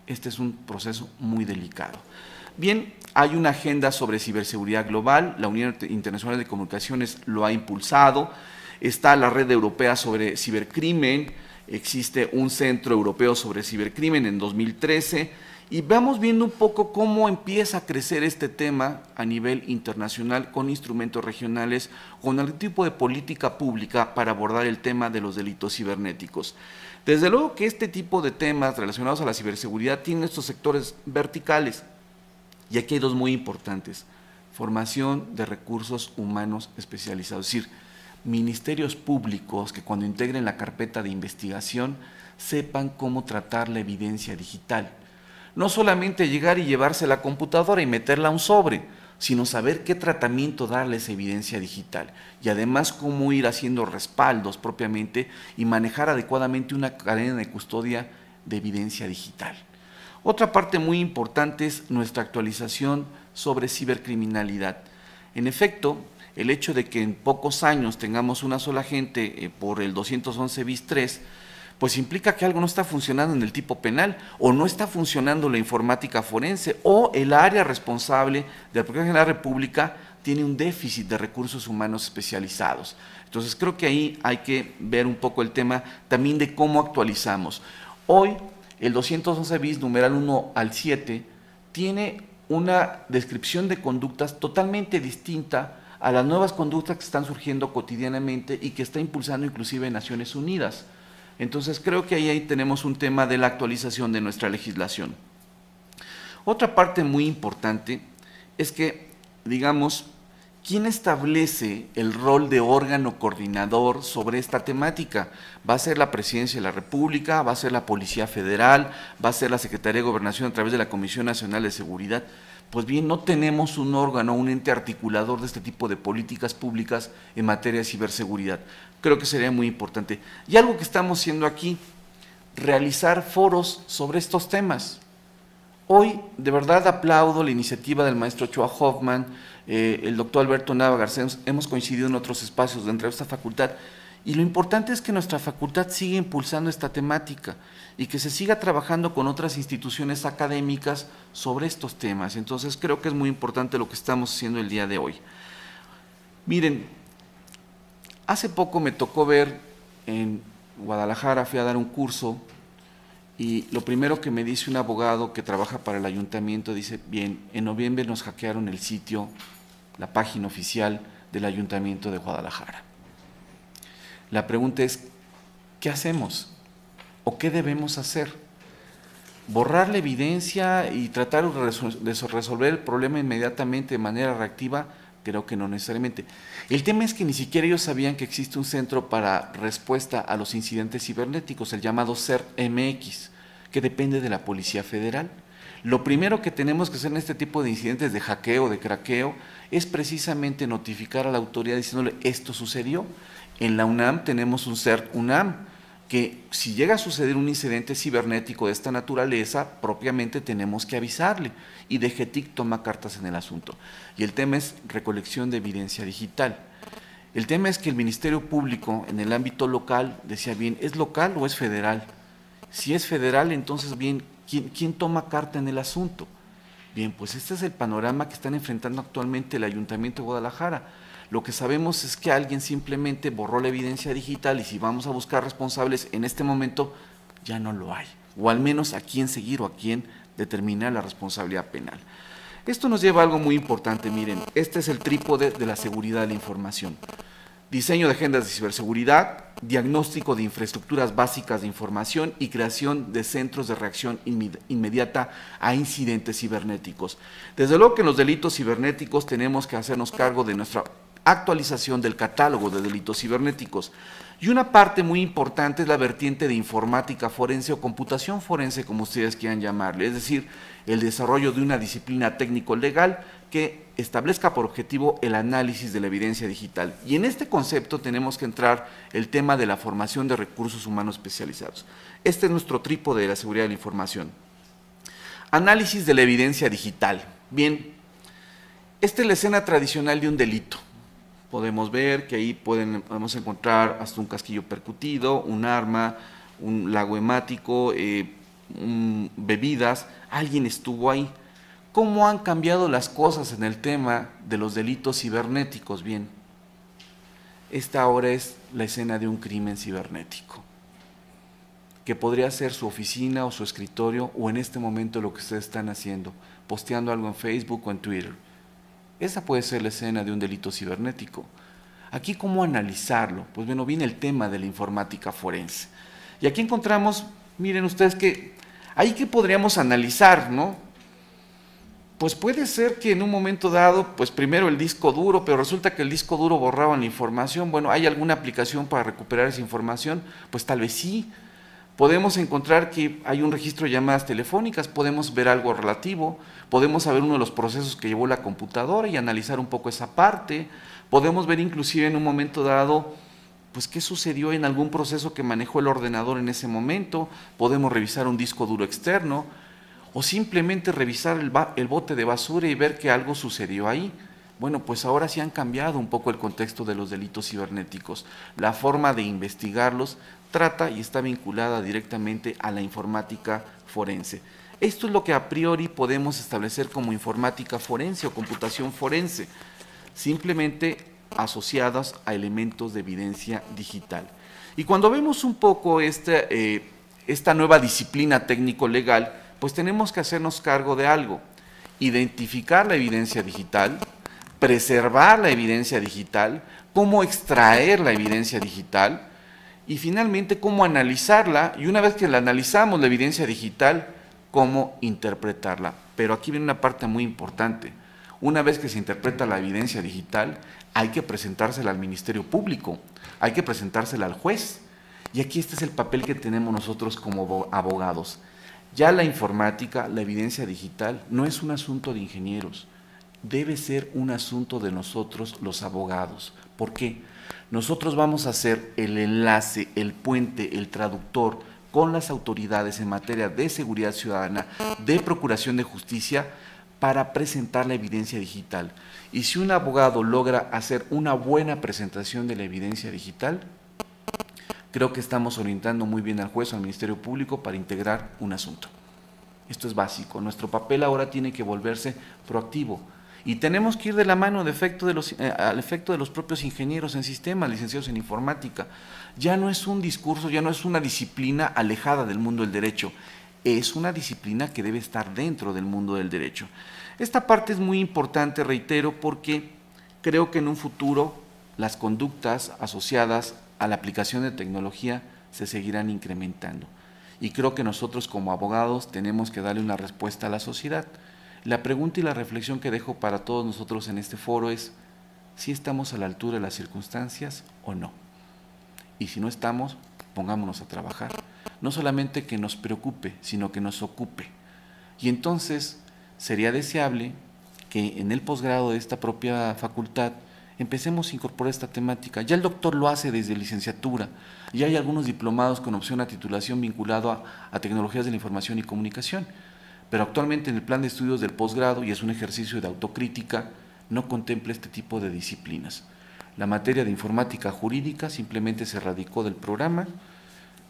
este es un proceso muy delicado. Bien, hay una agenda sobre ciberseguridad global, la Unión Internacional de Comunicaciones lo ha impulsado, está la Red Europea sobre Cibercrimen, existe un Centro Europeo sobre Cibercrimen en 2013, y vamos viendo un poco cómo empieza a crecer este tema a nivel internacional con instrumentos regionales, con algún tipo de política pública para abordar el tema de los delitos cibernéticos. Desde luego que este tipo de temas relacionados a la ciberseguridad tienen estos sectores verticales, y aquí hay dos muy importantes: formación de recursos humanos especializados, es decir, ministerios públicos que cuando integren la carpeta de investigación sepan cómo tratar la evidencia digital. No solamente llegar y llevarse la computadora y meterla a un sobre, sino saber qué tratamiento darle a esa evidencia digital y además cómo ir haciendo respaldos propiamente y manejar adecuadamente una cadena de custodia de evidencia digital. Otra parte muy importante es nuestra actualización sobre cibercriminalidad. En efecto, el hecho de que en pocos años tengamos una sola agente por el 211 bis 3, pues implica que algo no está funcionando en el tipo penal, o no está funcionando la informática forense, o el área responsable de la Procuraduría General de la República tiene un déficit de recursos humanos especializados. Entonces creo que ahí hay que ver un poco el tema también de cómo actualizamos. Hoy el 211 bis numeral 1 al 7 tiene una descripción de conductas totalmente distinta a las nuevas conductas que están surgiendo cotidianamente y que está impulsando inclusive Naciones Unidas. Entonces creo que ahí tenemos un tema de la actualización de nuestra legislación. Otra parte muy importante es que, digamos, ¿quién establece el rol de órgano coordinador sobre esta temática? ¿Va a ser la Presidencia de la República? ¿Va a ser la Policía Federal? ¿Va a ser la Secretaría de Gobernación a través de la Comisión Nacional de Seguridad? Pues bien, no tenemos un órgano, un ente articulador de este tipo de políticas públicas en materia de ciberseguridad. Creo que sería muy importante. Y algo que estamos haciendo aquí, realizar foros sobre estos temas. Hoy, de verdad, aplaudo la iniciativa del maestro Ochoa Hoffman, el doctor Alberto Nava Garcés, hemos coincidido en otros espacios dentro de esta facultad, y lo importante es que nuestra facultad siga impulsando esta temática y que se siga trabajando con otras instituciones académicas sobre estos temas. Entonces, creo que es muy importante lo que estamos haciendo el día de hoy. Miren, hace poco me tocó ver en Guadalajara, fui a dar un curso, y lo primero que me dice un abogado que trabaja para el ayuntamiento, dice, bien, en noviembre nos hackearon el sitio, la página oficial del Ayuntamiento de Guadalajara. La pregunta es, ¿qué hacemos? ¿O qué debemos hacer? ¿Borrar la evidencia y tratar de resolver el problema inmediatamente de manera reactiva? Creo que no necesariamente. El tema es que ni siquiera ellos sabían que existe un centro para respuesta a los incidentes cibernéticos, el llamado CERT-MX, que depende de la Policía Federal. Lo primero que tenemos que hacer en este tipo de incidentes de hackeo, de craqueo, es precisamente notificar a la autoridad diciéndole esto sucedió. En la UNAM tenemos un CERT-UNAM, que si llega a suceder un incidente cibernético de esta naturaleza, propiamente tenemos que avisarle, y DGTIC toma cartas en el asunto. Y el tema es recolección de evidencia digital. El tema es que el Ministerio Público en el ámbito local decía, bien, ¿es local o es federal? Si es federal, entonces, bien, ¿quién toma carta en el asunto? Bien, pues este es el panorama que están enfrentando actualmente el Ayuntamiento de Guadalajara. Lo que sabemos es que alguien simplemente borró la evidencia digital, y si vamos a buscar responsables en este momento, ya no lo hay, o al menos a quién seguir o a quién determinar la responsabilidad penal. Esto nos lleva a algo muy importante. Miren, este es el trípode de la seguridad de la información. Diseño de agendas de ciberseguridad, diagnóstico de infraestructuras básicas de información y creación de centros de reacción inmediata a incidentes cibernéticos. Desde luego que en los delitos cibernéticos tenemos que hacernos cargo de nuestra actualización del catálogo de delitos cibernéticos. Y una parte muy importante es la vertiente de informática forense o computación forense, como ustedes quieran llamarle, es decir, el desarrollo de una disciplina técnico-legal que establezca por objetivo el análisis de la evidencia digital. Y en este concepto tenemos que entrar el tema de la formación de recursos humanos especializados. Este es nuestro trípode de la seguridad de la información. Análisis de la evidencia digital. Bien, esta es la escena tradicional de un delito. Podemos ver que ahí podemos encontrar hasta un casquillo percutido, un arma, un lago hemático, bebidas. Alguien estuvo ahí. ¿Cómo han cambiado las cosas en el tema de los delitos cibernéticos? Bien, esta ahora es la escena de un crimen cibernético, que podría ser su oficina o su escritorio, o en este momento lo que ustedes están haciendo, posteando algo en Facebook o en Twitter. Esa puede ser la escena de un delito cibernético. Aquí, ¿cómo analizarlo? Pues bueno, viene el tema de la informática forense. Y aquí encontramos, miren ustedes, que ahí que podríamos analizar, ¿no? Pues puede ser que en un momento dado, pues primero el disco duro, pero resulta que el disco duro borraba la información. Bueno, ¿hay alguna aplicación para recuperar esa información? Pues tal vez sí. Podemos encontrar que hay un registro de llamadas telefónicas, podemos ver algo relativo, podemos saber uno de los procesos que llevó la computadora y analizar un poco esa parte. Podemos ver inclusive en un momento dado, pues qué sucedió en algún proceso que manejó el ordenador en ese momento. Podemos revisar un disco duro externo, o simplemente revisar el bote de basura y ver que algo sucedió ahí. Bueno, pues ahora sí han cambiado un poco el contexto de los delitos cibernéticos. La forma de investigarlos trata y está vinculada directamente a la informática forense. Esto es lo que a priori podemos establecer como informática forense o computación forense, simplemente asociadas a elementos de evidencia digital. Y cuando vemos un poco esta nueva disciplina técnico-legal, pues tenemos que hacernos cargo de algo: identificar la evidencia digital, preservar la evidencia digital, cómo extraer la evidencia digital y finalmente cómo analizarla, y una vez que la analizamos la evidencia digital, cómo interpretarla. Pero aquí viene una parte muy importante: una vez que se interpreta la evidencia digital, hay que presentársela al Ministerio Público, hay que presentársela al juez, y aquí este es el papel que tenemos nosotros como abogados. Ya la informática, la evidencia digital, no es un asunto de ingenieros, debe ser un asunto de nosotros los abogados. ¿Por qué? Nosotros vamos a ser el enlace, el puente, el traductor con las autoridades en materia de seguridad ciudadana, de procuración de justicia, para presentar la evidencia digital. Y si un abogado logra hacer una buena presentación de la evidencia digital, creo que estamos orientando muy bien al juez o al Ministerio Público para integrar un asunto. Esto es básico. Nuestro papel ahora tiene que volverse proactivo. Y tenemos que ir de la mano al efecto de los propios ingenieros en sistemas, licenciados en informática. Ya no es un discurso, ya no es una disciplina alejada del mundo del derecho, es una disciplina que debe estar dentro del mundo del derecho. Esta parte es muy importante, reitero, porque creo que en un futuro las conductas asociadas a la aplicación de tecnología se seguirán incrementando. Y creo que nosotros como abogados tenemos que darle una respuesta a la sociedad. La pregunta y la reflexión que dejo para todos nosotros en este foro es si estamos a la altura de las circunstancias o no. Y si no estamos, pongámonos a trabajar. No solamente que nos preocupe, sino que nos ocupe. Y entonces sería deseable que en el posgrado de esta propia facultad empecemos a incorporar esta temática. Ya el doctor lo hace desde licenciatura, ya hay algunos diplomados con opción a titulación vinculado a tecnologías de la información y comunicación, pero actualmente en el plan de estudios del posgrado, y es un ejercicio de autocrítica, no contempla este tipo de disciplinas. La materia de informática jurídica simplemente se erradicó del programa,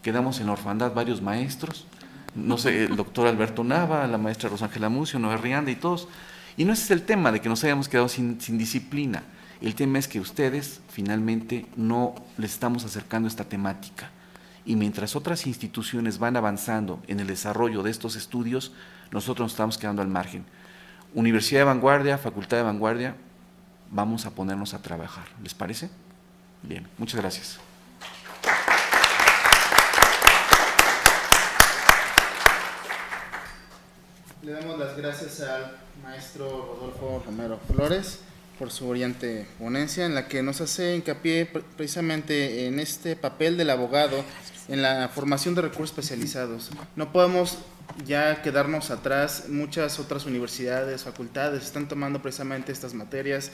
quedamos en la orfandad varios maestros, no sé, el doctor Alberto Nava, la maestra Rosángela Mucio, Noé Rianda y todos, y no ese es el tema de que nos hayamos quedado sin disciplina. El tema es que ustedes finalmente no les estamos acercando esta temática, y mientras otras instituciones van avanzando en el desarrollo de estos estudios, nosotros nos estamos quedando al margen. Universidad de vanguardia, facultad de vanguardia, vamos a ponernos a trabajar. ¿Les parece? Bien, muchas gracias. Le damos las gracias al maestro Rodolfo Romero Flores por su brillante ponencia, en la que nos hace hincapié precisamente en este papel del abogado en la formación de recursos especializados. No podemos ya quedarnos atrás, muchas otras universidades, facultades están tomando precisamente estas materias,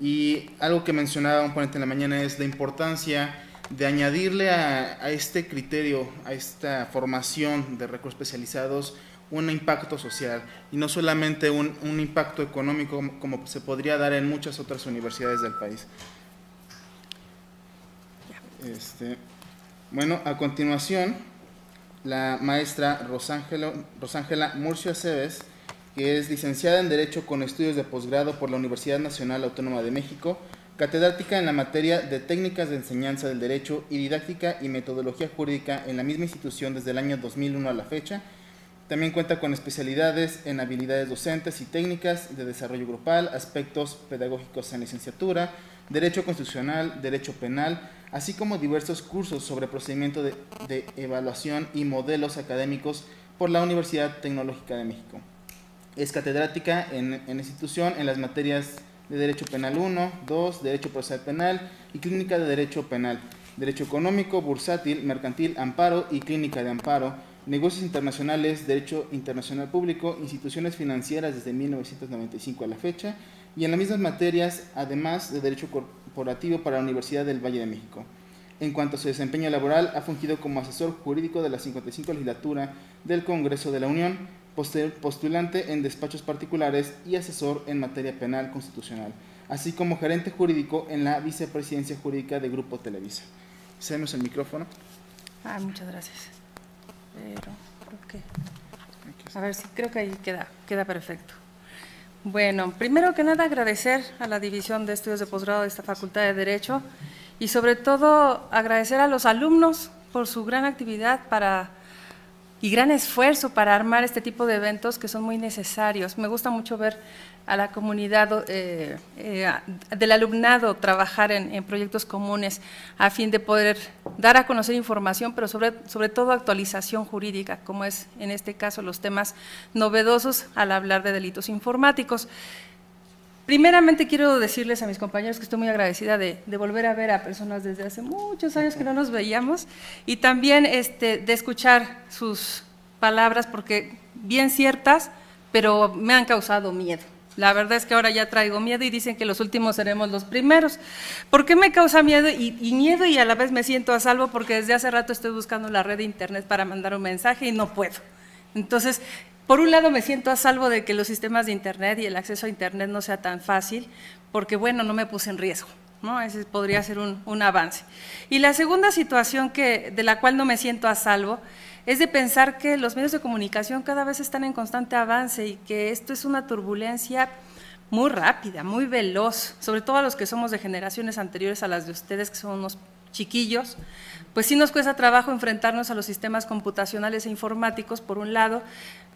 y algo que mencionaba un ponente en la mañana es la importancia de añadirle a este criterio, a esta formación de recursos especializados, un impacto social, y no solamente un impacto económico como se podría dar en muchas otras universidades del país. Bueno, a continuación, la maestra Rosángela Murcio Aceves, que es licenciada en Derecho con estudios de posgrado por la Universidad Nacional Autónoma de México, catedrática en la materia de Técnicas de Enseñanza del Derecho y Didáctica y Metodología Jurídica en la misma institución desde el año 2001 a la fecha. También cuenta con especialidades en habilidades docentes y técnicas de desarrollo grupal, aspectos pedagógicos en licenciatura, Derecho Constitucional, Derecho Penal, así como diversos cursos sobre procedimiento de evaluación y modelos académicos por la Universidad Tecnológica de México. Es catedrática en institución en las materias de Derecho Penal 1, 2, Derecho Procesal Penal y Clínica de Derecho Penal, Derecho Económico, Bursátil, Mercantil, Amparo y Clínica de Amparo, Negocios Internacionales, Derecho Internacional Público, Instituciones Financieras desde 1995 a la fecha, y en las mismas materias, además de Derecho Corporativo para la Universidad del Valle de México. En cuanto a su desempeño laboral, ha fungido como asesor jurídico de la 55 legislatura del Congreso de la Unión, postulante en despachos particulares y asesor en materia penal constitucional, así como gerente jurídico en la Vicepresidencia Jurídica de Grupo Televisa. Cedemos el micrófono. Muchas gracias. Pero creo que, a ver si creo que ahí queda perfecto. Bueno, primero que nada agradecer a la División de Estudios de Posgrado de esta Facultad de Derecho y sobre todo agradecer a los alumnos por su gran actividad y gran esfuerzo para armar este tipo de eventos que son muy necesarios. Me gusta mucho ver a la comunidad del alumnado trabajar en proyectos comunes a fin de poder dar a conocer información, pero sobre todo actualización jurídica, como es en este caso los temas novedosos al hablar de delitos informáticos. Primeramente quiero decirles a mis compañeros que estoy muy agradecida de volver a ver a personas desde hace muchos años que no nos veíamos, y también de escuchar sus palabras, porque bien ciertas, pero me han causado miedo. La verdad es que ahora ya traigo miedo y dicen que los últimos seremos los primeros. ¿Por qué me causa miedo? Y miedo y a la vez me siento a salvo porque desde hace rato estoy buscando la red de internet para mandar un mensaje y no puedo. Entonces, por un lado me siento a salvo de que los sistemas de internet y el acceso a internet no sea tan fácil, porque bueno, no me puse en riesgo, ¿no? Ese podría ser un avance. Y la segunda situación de la cual no me siento a salvo es de pensar que los medios de comunicación cada vez están en constante avance y que esto es una turbulencia muy rápida, muy veloz, sobre todo a los que somos de generaciones anteriores a las de ustedes, que son unos chiquillos, pues sí nos cuesta trabajo enfrentarnos a los sistemas computacionales e informáticos, por un lado,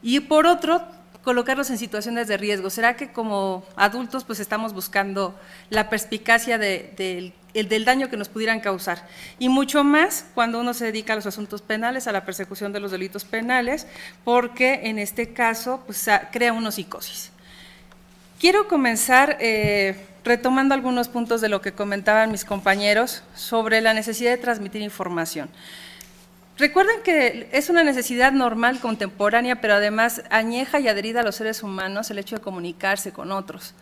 y por otro, colocarlos en situaciones de riesgo. ¿Será que como adultos pues estamos buscando la perspicacia del daño que nos pudieran causar? Y mucho más cuando uno se dedica a los asuntos penales, a la persecución de los delitos penales, porque en este caso pues crea una psicosis. Quiero comenzar retomando algunos puntos de lo que comentaban mis compañeros sobre la necesidad de transmitir información. Recuerden que es una necesidad normal, contemporánea, pero además añeja y adherida a los seres humanos el hecho de comunicarse con otros.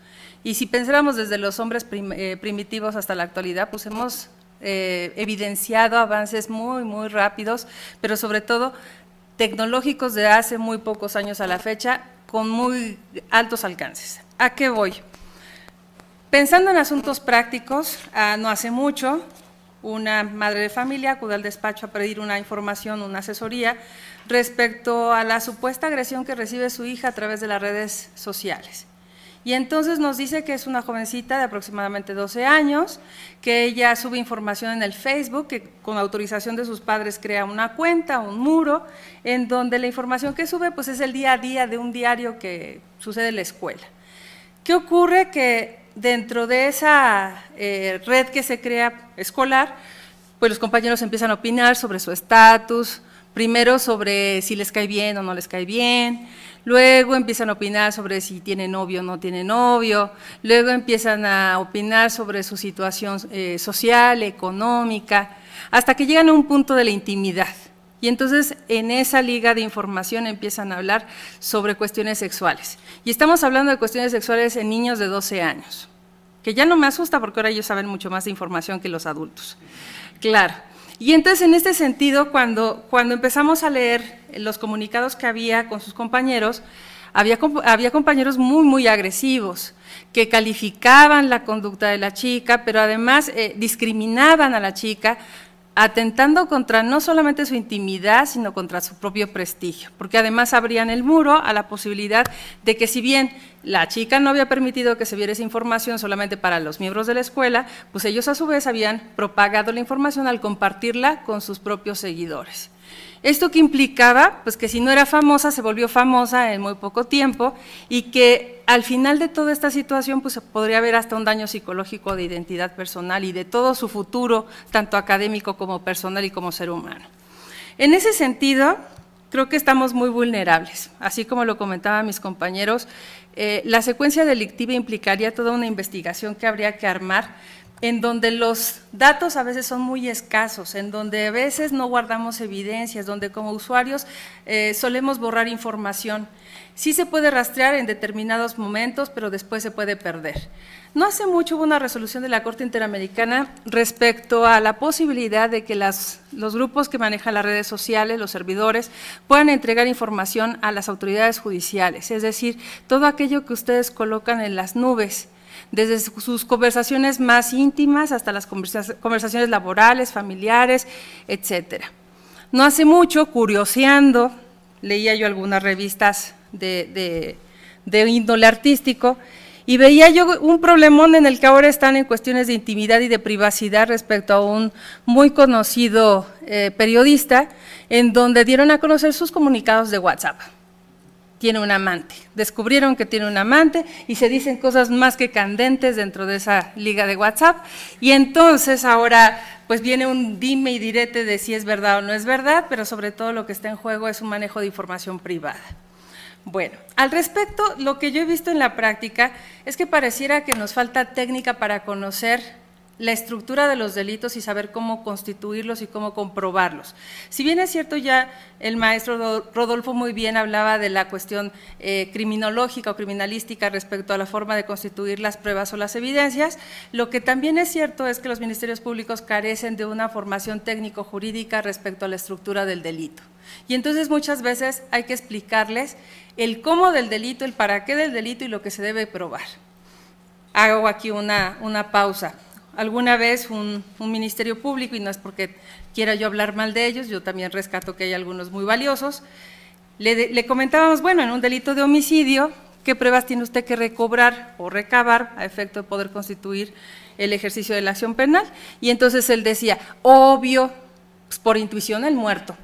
Y si pensáramos desde los hombres primitivos hasta la actualidad, pues hemos evidenciado avances muy, muy rápidos, pero sobre todo tecnológicos de hace muy pocos años a la fecha, con muy altos alcances. ¿A qué voy? Pensando en asuntos prácticos, no hace mucho, una madre de familia acude al despacho a pedir una información, una asesoría respecto a la supuesta agresión que recibe su hija a través de las redes sociales. Y entonces nos dice que es una jovencita de aproximadamente 12 años, que ella sube información en el Facebook, que con autorización de sus padres crea una cuenta, un muro, en donde la información que sube pues es el día a día de un diario que sucede en la escuela. ¿Qué ocurre? Que dentro de esa red que se crea escolar, pues los compañeros empiezan a opinar sobre su estatus, primero sobre si les cae bien o no les cae bien, luego empiezan a opinar sobre si tiene novio o no tiene novio, luego empiezan a opinar sobre su situación social, económica, hasta que llegan a un punto de la intimidad. Y entonces en esa liga de información empiezan a hablar sobre cuestiones sexuales. Y estamos hablando de cuestiones sexuales en niños de 12 años, que ya no me asusta porque ahora ellos saben mucho más de información que los adultos. Claro. Y entonces en este sentido, cuando empezamos a leer los comunicados que había con sus compañeros, había compañeros muy, muy agresivos, que calificaban la conducta de la chica, pero además discriminaban a la chica, atentando contra no solamente su intimidad, sino contra su propio prestigio, porque además abrían el muro a la posibilidad de que si bien la chica no había permitido que se viera esa información solamente para los miembros de la escuela, pues ellos a su vez habían propagado la información al compartirla con sus propios seguidores. ¿Esto qué implicaba? Pues que si no era famosa, se volvió famosa en muy poco tiempo y que al final de toda esta situación pues podría haber hasta un daño psicológico de identidad personal y de todo su futuro, tanto académico como personal y como ser humano. En ese sentido, creo que estamos muy vulnerables. Así como lo comentaban mis compañeros, la secuencia delictiva implicaría toda una investigación que habría que armar, en donde los datos a veces son muy escasos, en donde a veces no guardamos evidencias, donde como usuarios solemos borrar información. Sí se puede rastrear en determinados momentos, pero después se puede perder. No hace mucho hubo una resolución de la Corte Interamericana respecto a la posibilidad de que los grupos que manejan las redes sociales, los servidores, puedan entregar información a las autoridades judiciales, es decir, todo aquello que ustedes colocan en las nubes, desde sus conversaciones más íntimas hasta las conversaciones laborales, familiares, etcétera. No hace mucho, curioseando, leía yo algunas revistas de índole artístico y veía yo un problemón en el que ahora están en cuestiones de intimidad y de privacidad respecto a un muy conocido periodista, en donde dieron a conocer sus comunicados de WhatsApp. Tiene un amante, descubrieron que tiene un amante y se dicen cosas más que candentes dentro de esa liga de WhatsApp y entonces ahora pues viene un dime y direte de si es verdad o no es verdad, pero sobre todo lo que está en juego es un manejo de información privada. Bueno, al respecto, lo que yo he visto en la práctica es que pareciera que nos falta técnica para conocer la estructura de los delitos y saber cómo constituirlos y cómo comprobarlos. Si bien es cierto, ya el maestro Rodolfo muy bien hablaba de la cuestión criminológica o criminalística respecto a la forma de constituir las pruebas o las evidencias, lo que también es cierto es que los ministerios públicos carecen de una formación técnico-jurídica respecto a la estructura del delito. Y entonces muchas veces hay que explicarles el cómo del delito, el para qué del delito y lo que se debe probar. Hago aquí una pausa. Alguna vez un ministerio público, y no es porque quiera yo hablar mal de ellos, yo también rescato que hay algunos muy valiosos, le comentábamos, bueno, en un delito de homicidio, ¿qué pruebas tiene usted que recobrar o recabar a efecto de poder constituir el ejercicio de la acción penal? Y entonces él decía, obvio, pues por intuición el muerto.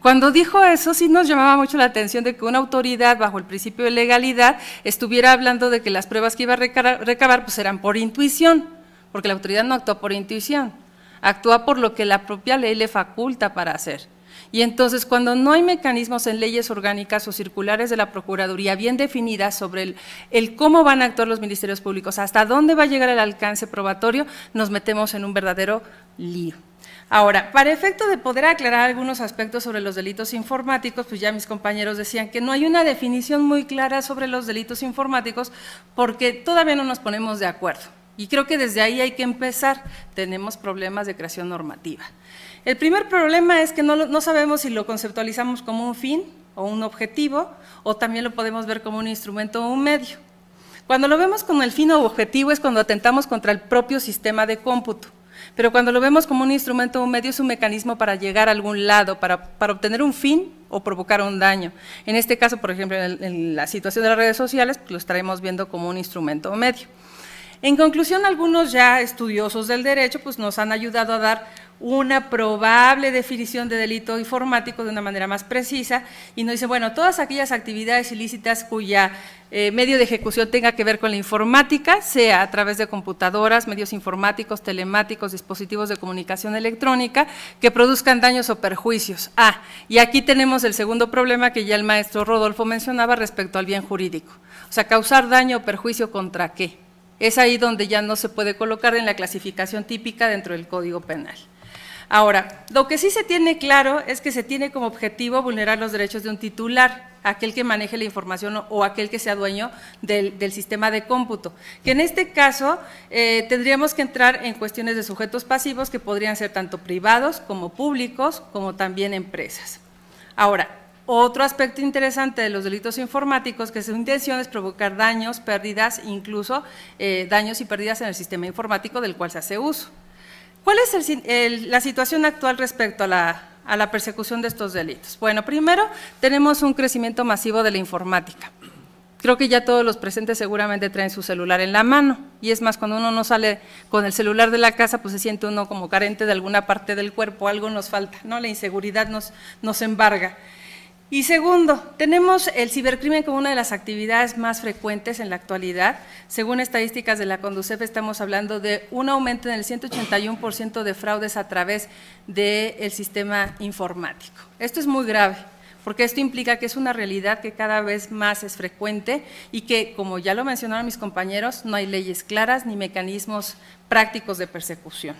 Cuando dijo eso, sí nos llamaba mucho la atención de que una autoridad, bajo el principio de legalidad, estuviera hablando de que las pruebas que iba a recabar pues eran por intuición, porque la autoridad no actúa por intuición, actúa por lo que la propia ley le faculta para hacer. Y entonces, cuando no hay mecanismos en leyes orgánicas o circulares de la Procuraduría bien definidas sobre el cómo van a actuar los ministerios públicos, hasta dónde va a llegar el alcance probatorio, nos metemos en un verdadero lío. Ahora, para efecto de poder aclarar algunos aspectos sobre los delitos informáticos, pues ya mis compañeros decían que no hay una definición muy clara sobre los delitos informáticos porque todavía no nos ponemos de acuerdo. Y creo que desde ahí hay que empezar, tenemos problemas de creación normativa. El primer problema es que no sabemos si lo conceptualizamos como un fin o un objetivo, o también lo podemos ver como un instrumento o un medio. Cuando lo vemos como el fin o objetivo es cuando atentamos contra el propio sistema de cómputo. Pero cuando lo vemos como un instrumento o un medio es un mecanismo para llegar a algún lado, para obtener un fin o provocar un daño. En este caso, por ejemplo, en la situación de las redes sociales, pues lo estaremos viendo como un instrumento o medio. En conclusión, algunos ya estudiosos del derecho pues nos han ayudado a dar una probable definición de delito informático de una manera más precisa y nos dicen, bueno, todas aquellas actividades ilícitas cuya medio de ejecución tenga que ver con la informática, sea a través de computadoras, medios informáticos, telemáticos, dispositivos de comunicación electrónica, que produzcan daños o perjuicios. Y aquí tenemos el segundo problema que ya el maestro Rodolfo mencionaba respecto al bien jurídico. O sea, causar daño o perjuicio ¿contra qué? Es ahí donde ya no se puede colocar en la clasificación típica dentro del Código Penal. Ahora, lo que sí se tiene claro es que se tiene como objetivo vulnerar los derechos de un titular, aquel que maneje la información o aquel que sea dueño del sistema de cómputo, que en este caso tendríamos que entrar en cuestiones de sujetos pasivos que podrían ser tanto privados como públicos, como también empresas. Ahora, otro aspecto interesante de los delitos informáticos que su intención es provocar daños, pérdidas, incluso daños y pérdidas en el sistema informático del cual se hace uso. ¿Cuál es la situación actual respecto a la persecución de estos delitos? Bueno, primero tenemos un crecimiento masivo de la informática. Creo que ya todos los presentes seguramente traen su celular en la mano y es más, cuando uno no sale con el celular de la casa, pues se siente uno como carente de alguna parte del cuerpo, algo nos falta, ¿no? La inseguridad nos embarga. Y segundo, tenemos el cibercrimen como una de las actividades más frecuentes en la actualidad. Según estadísticas de la Conducef, estamos hablando de un aumento en el 181% de fraudes a través del sistema informático. Esto es muy grave, porque esto implica que es una realidad que cada vez más es frecuente y que, como ya lo mencionaron mis compañeros, no hay leyes claras ni mecanismos prácticos de persecución.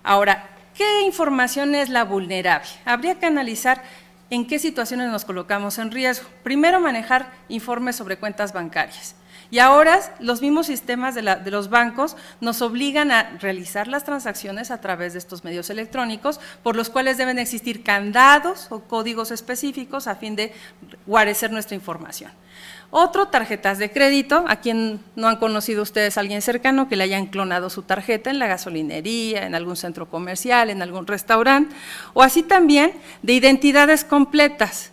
Ahora, ¿qué información es la vulnerable? Habría que analizar ¿en qué situaciones nos colocamos en riesgo? Primero, manejar informes sobre cuentas bancarias. Y ahora los mismos sistemas de los bancos nos obligan a realizar las transacciones a través de estos medios electrónicos, por los cuales deben existir candados o códigos específicos a fin de guarecer nuestra información. Otro, tarjetas de crédito. ¿A quien no han conocido ustedes a alguien cercano que le hayan clonado su tarjeta en la gasolinería, en algún centro comercial, en algún restaurante? O así también de identidades completas.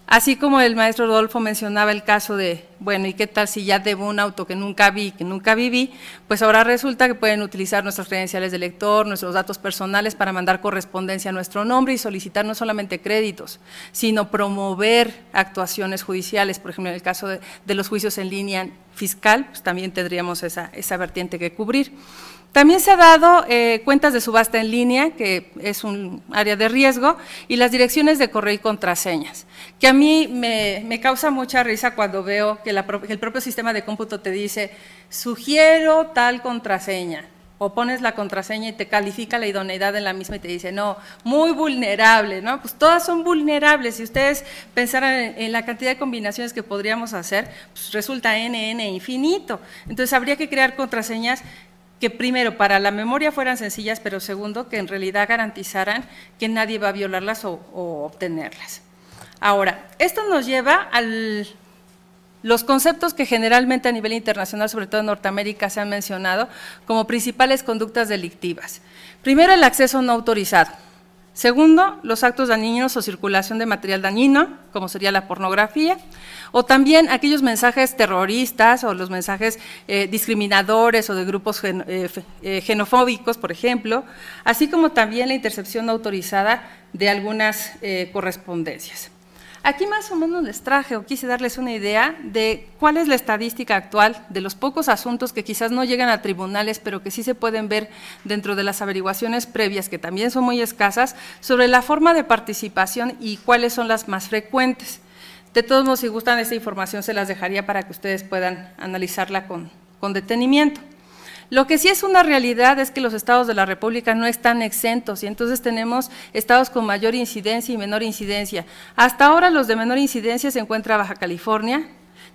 Así como el maestro Rodolfo mencionaba el caso de, bueno, ¿y qué tal si ya debo un auto que nunca vi, que nunca viví? Pues ahora resulta que pueden utilizar nuestras credenciales de lector, nuestros datos personales para mandar correspondencia a nuestro nombre y solicitar no solamente créditos, sino promover actuaciones judiciales. Por ejemplo, en el caso de los juicios en línea fiscal, pues también tendríamos esa vertiente que cubrir. También se ha dado cuentas de subasta en línea, que es un área de riesgo, y las direcciones de correo y contraseñas, que a mí me causa mucha risa cuando veo que el propio sistema de cómputo te dice, sugiero tal contraseña, o pones la contraseña y te califica la idoneidad en la misma y te dice, no, muy vulnerable, ¿no? Pues todas son vulnerables. Si ustedes pensaran en la cantidad de combinaciones que podríamos hacer, pues resulta n infinito. Entonces habría que crear contraseñas que primero para la memoria fueran sencillas, pero segundo que en realidad garantizaran que nadie va a violarlas o obtenerlas. Ahora, esto nos lleva a los conceptos que generalmente a nivel internacional, sobre todo en Norteamérica, se han mencionado como principales conductas delictivas. Primero, el acceso no autorizado. Segundo, los actos dañinos o circulación de material dañino, como sería la pornografía, o también aquellos mensajes terroristas o los mensajes discriminadores o de grupos xenofóbicos, por ejemplo, así como también la intercepción no autorizada de algunas correspondencias. Aquí más o menos les traje o quise darles una idea de cuál es la estadística actual de los pocos asuntos que quizás no llegan a tribunales, pero que sí se pueden ver dentro de las averiguaciones previas, que también son muy escasas, sobre la forma de participación y cuáles son las más frecuentes. De todos modos, si gustan esta información, se las dejaría para que ustedes puedan analizarla con detenimiento. Lo que sí es una realidad es que los estados de la República no están exentos y entonces tenemos estados con mayor incidencia y menor incidencia. Hasta ahora los de menor incidencia se encuentra Baja California,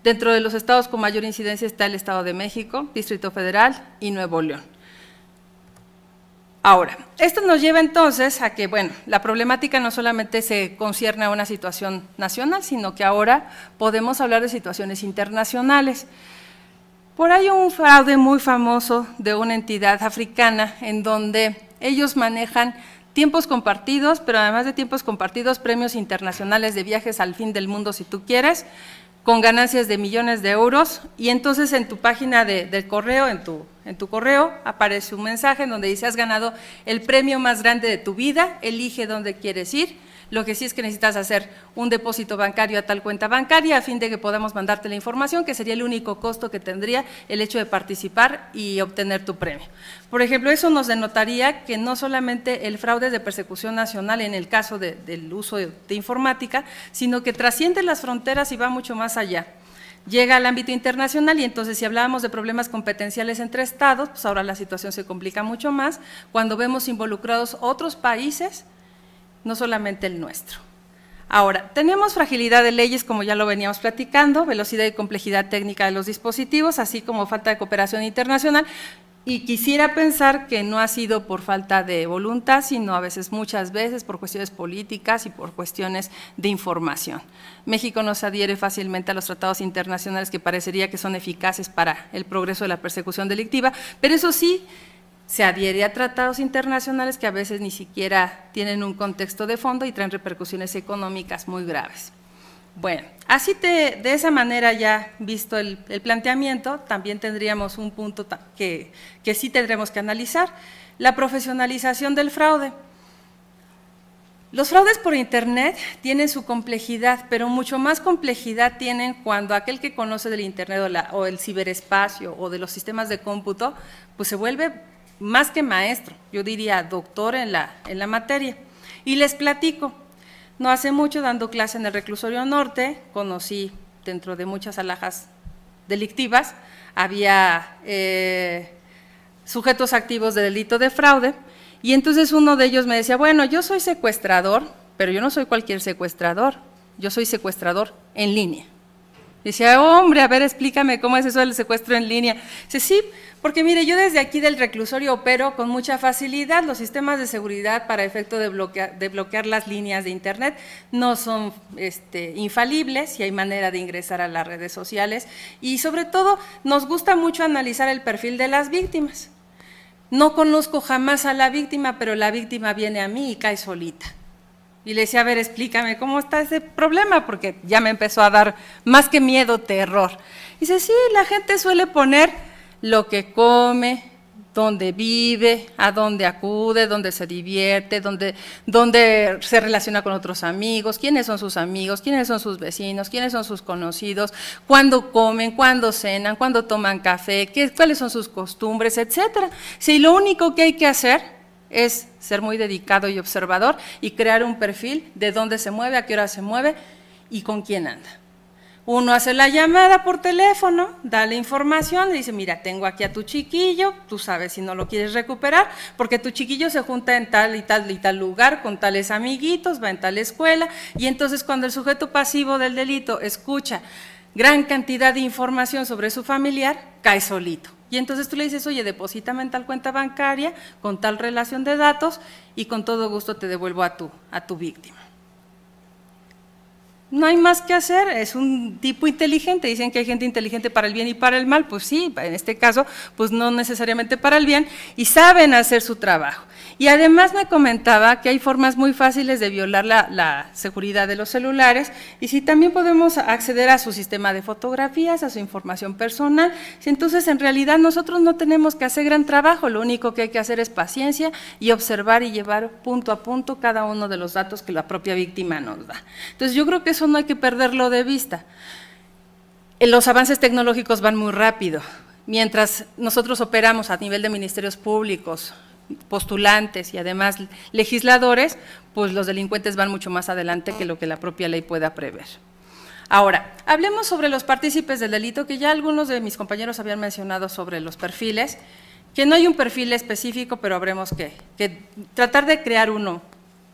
dentro de los estados con mayor incidencia está el Estado de México, Distrito Federal y Nuevo León. Ahora, esto nos lleva entonces a que, bueno, la problemática no solamente se concierne a una situación nacional, sino que ahora podemos hablar de situaciones internacionales. Por ahí un fraude muy famoso de una entidad africana en donde ellos manejan tiempos compartidos, pero además de tiempos compartidos, premios internacionales de viajes al fin del mundo si tú quieres, con ganancias de millones de euros, y entonces en tu página del correo, en tu correo, aparece un mensaje en donde dice, has ganado el premio más grande de tu vida, elige dónde quieres ir. Lo que sí es que necesitas hacer un depósito bancario a tal cuenta bancaria a fin de que podamos mandarte la información, que sería el único costo que tendría el hecho de participar y obtener tu premio. Por ejemplo, eso nos denotaría que no solamente el fraude de persecución nacional en el caso del uso de informática, sino que trasciende las fronteras y va mucho más allá. Llega al ámbito internacional y entonces si hablábamos de problemas competenciales entre estados, pues ahora la situación se complica mucho más cuando vemos involucrados otros países, no solamente el nuestro. Ahora, tenemos fragilidad de leyes, como ya lo veníamos platicando, velocidad y complejidad técnica de los dispositivos, así como falta de cooperación internacional, y quisiera pensar que no ha sido por falta de voluntad, sino a veces, muchas veces, por cuestiones políticas y por cuestiones de información. México no se adhiere fácilmente a los tratados internacionales que parecería que son eficaces para el progreso de la persecución delictiva, pero eso sí, se adhiere a tratados internacionales que a veces ni siquiera tienen un contexto de fondo y traen repercusiones económicas muy graves. Bueno, así de esa manera ya visto el planteamiento, también tendríamos un punto que sí tendremos que analizar, la profesionalización del fraude. Los fraudes por Internet tienen su complejidad, pero mucho más complejidad tienen cuando aquel que conoce del Internet o el ciberespacio o de los sistemas de cómputo, pues se vuelve más que maestro, yo diría doctor en la materia. Y les platico, no hace mucho dando clase en el Reclusorio Norte, conocí dentro de muchas alhajas delictivas, había sujetos activos de delito de fraude, y entonces uno de ellos me decía, bueno, yo soy secuestrador, pero yo no soy cualquier secuestrador, yo soy secuestrador en línea. Decía, hombre, a ver, explícame cómo es eso del secuestro en línea. Dice, sí, porque mire, yo desde aquí del reclusorio opero con mucha facilidad. Los sistemas de seguridad para efecto de bloquear las líneas de Internet no son infalibles y hay manera de ingresar a las redes sociales. Y sobre todo, nos gusta mucho analizar el perfil de las víctimas. No conozco jamás a la víctima, pero la víctima viene a mí y cae solita. Y le decía, a ver, explícame cómo está ese problema, porque ya me empezó a dar más que miedo, terror. Y dice, sí, la gente suele poner lo que come, dónde vive, a dónde acude, dónde se divierte, dónde se relaciona con otros amigos, quiénes son sus amigos, quiénes son sus vecinos, quiénes son sus conocidos, cuándo comen, cuándo cenan, cuándo toman café, cuáles son sus costumbres, etcétera. Sí, lo único que hay que hacer es ser muy dedicado y observador y crear un perfil de dónde se mueve, a qué hora se mueve y con quién anda. Uno hace la llamada por teléfono, da la información, le dice, mira, tengo aquí a tu chiquillo, tú sabes si no lo quieres recuperar, porque tu chiquillo se junta en tal y tal y tal lugar, con tales amiguitos, va en tal escuela, y entonces cuando el sujeto pasivo del delito escucha gran cantidad de información sobre su familiar, cae solito. Y entonces tú le dices, oye, deposítame en tal cuenta bancaria, con tal relación de datos, y con todo gusto te devuelvo a tu víctima. No hay más que hacer, es un tipo inteligente, dicen que hay gente inteligente para el bien y para el mal, pues sí, en este caso, pues no necesariamente para el bien, y saben hacer su trabajo. Y además me comentaba que hay formas muy fáciles de violar la seguridad de los celulares, y si también podemos acceder a su sistema de fotografías, a su información personal, entonces en realidad nosotros no tenemos que hacer gran trabajo, lo único que hay que hacer es paciencia y observar y llevar punto a punto cada uno de los datos que la propia víctima nos da. Entonces yo creo que eso no hay que perderlo de vista. Los avances tecnológicos van muy rápido, mientras nosotros operamos a nivel de ministerios públicos, postulantes y además legisladores, pues los delincuentes van mucho más adelante que lo que la propia ley pueda prever. Ahora, hablemos sobre los partícipes del delito, que ya algunos de mis compañeros habían mencionado sobre los perfiles, que no hay un perfil específico, pero habremos que tratar de crear uno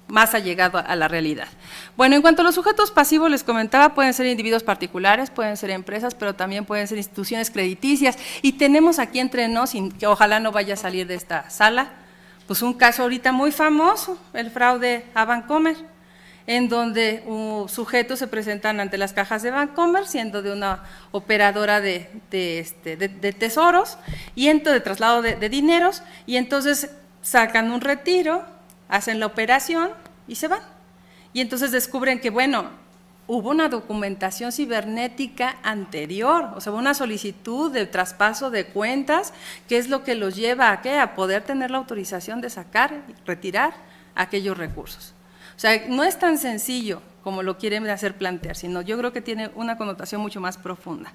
más allegado a la realidad. Bueno, en cuanto a los sujetos pasivos, les comentaba, pueden ser individuos particulares, pueden ser empresas, pero también pueden ser instituciones crediticias, y tenemos aquí entre nos, y que ojalá no vaya a salir de esta sala, pues un caso ahorita muy famoso, el fraude a Bancomer, en donde sujetos se presentan ante las cajas de Bancomer, siendo de una operadora de tesoros, y de traslado de dineros, y entonces sacan un retiro, hacen la operación y se van. Y entonces descubren que, bueno, hubo una documentación cibernética anterior, o sea, una solicitud de traspaso de cuentas, que es lo que los lleva a ¿qué? A poder tener la autorización de sacar y retirar aquellos recursos. O sea, no es tan sencillo como lo quieren hacer plantear, sino yo creo que tiene una connotación mucho más profunda.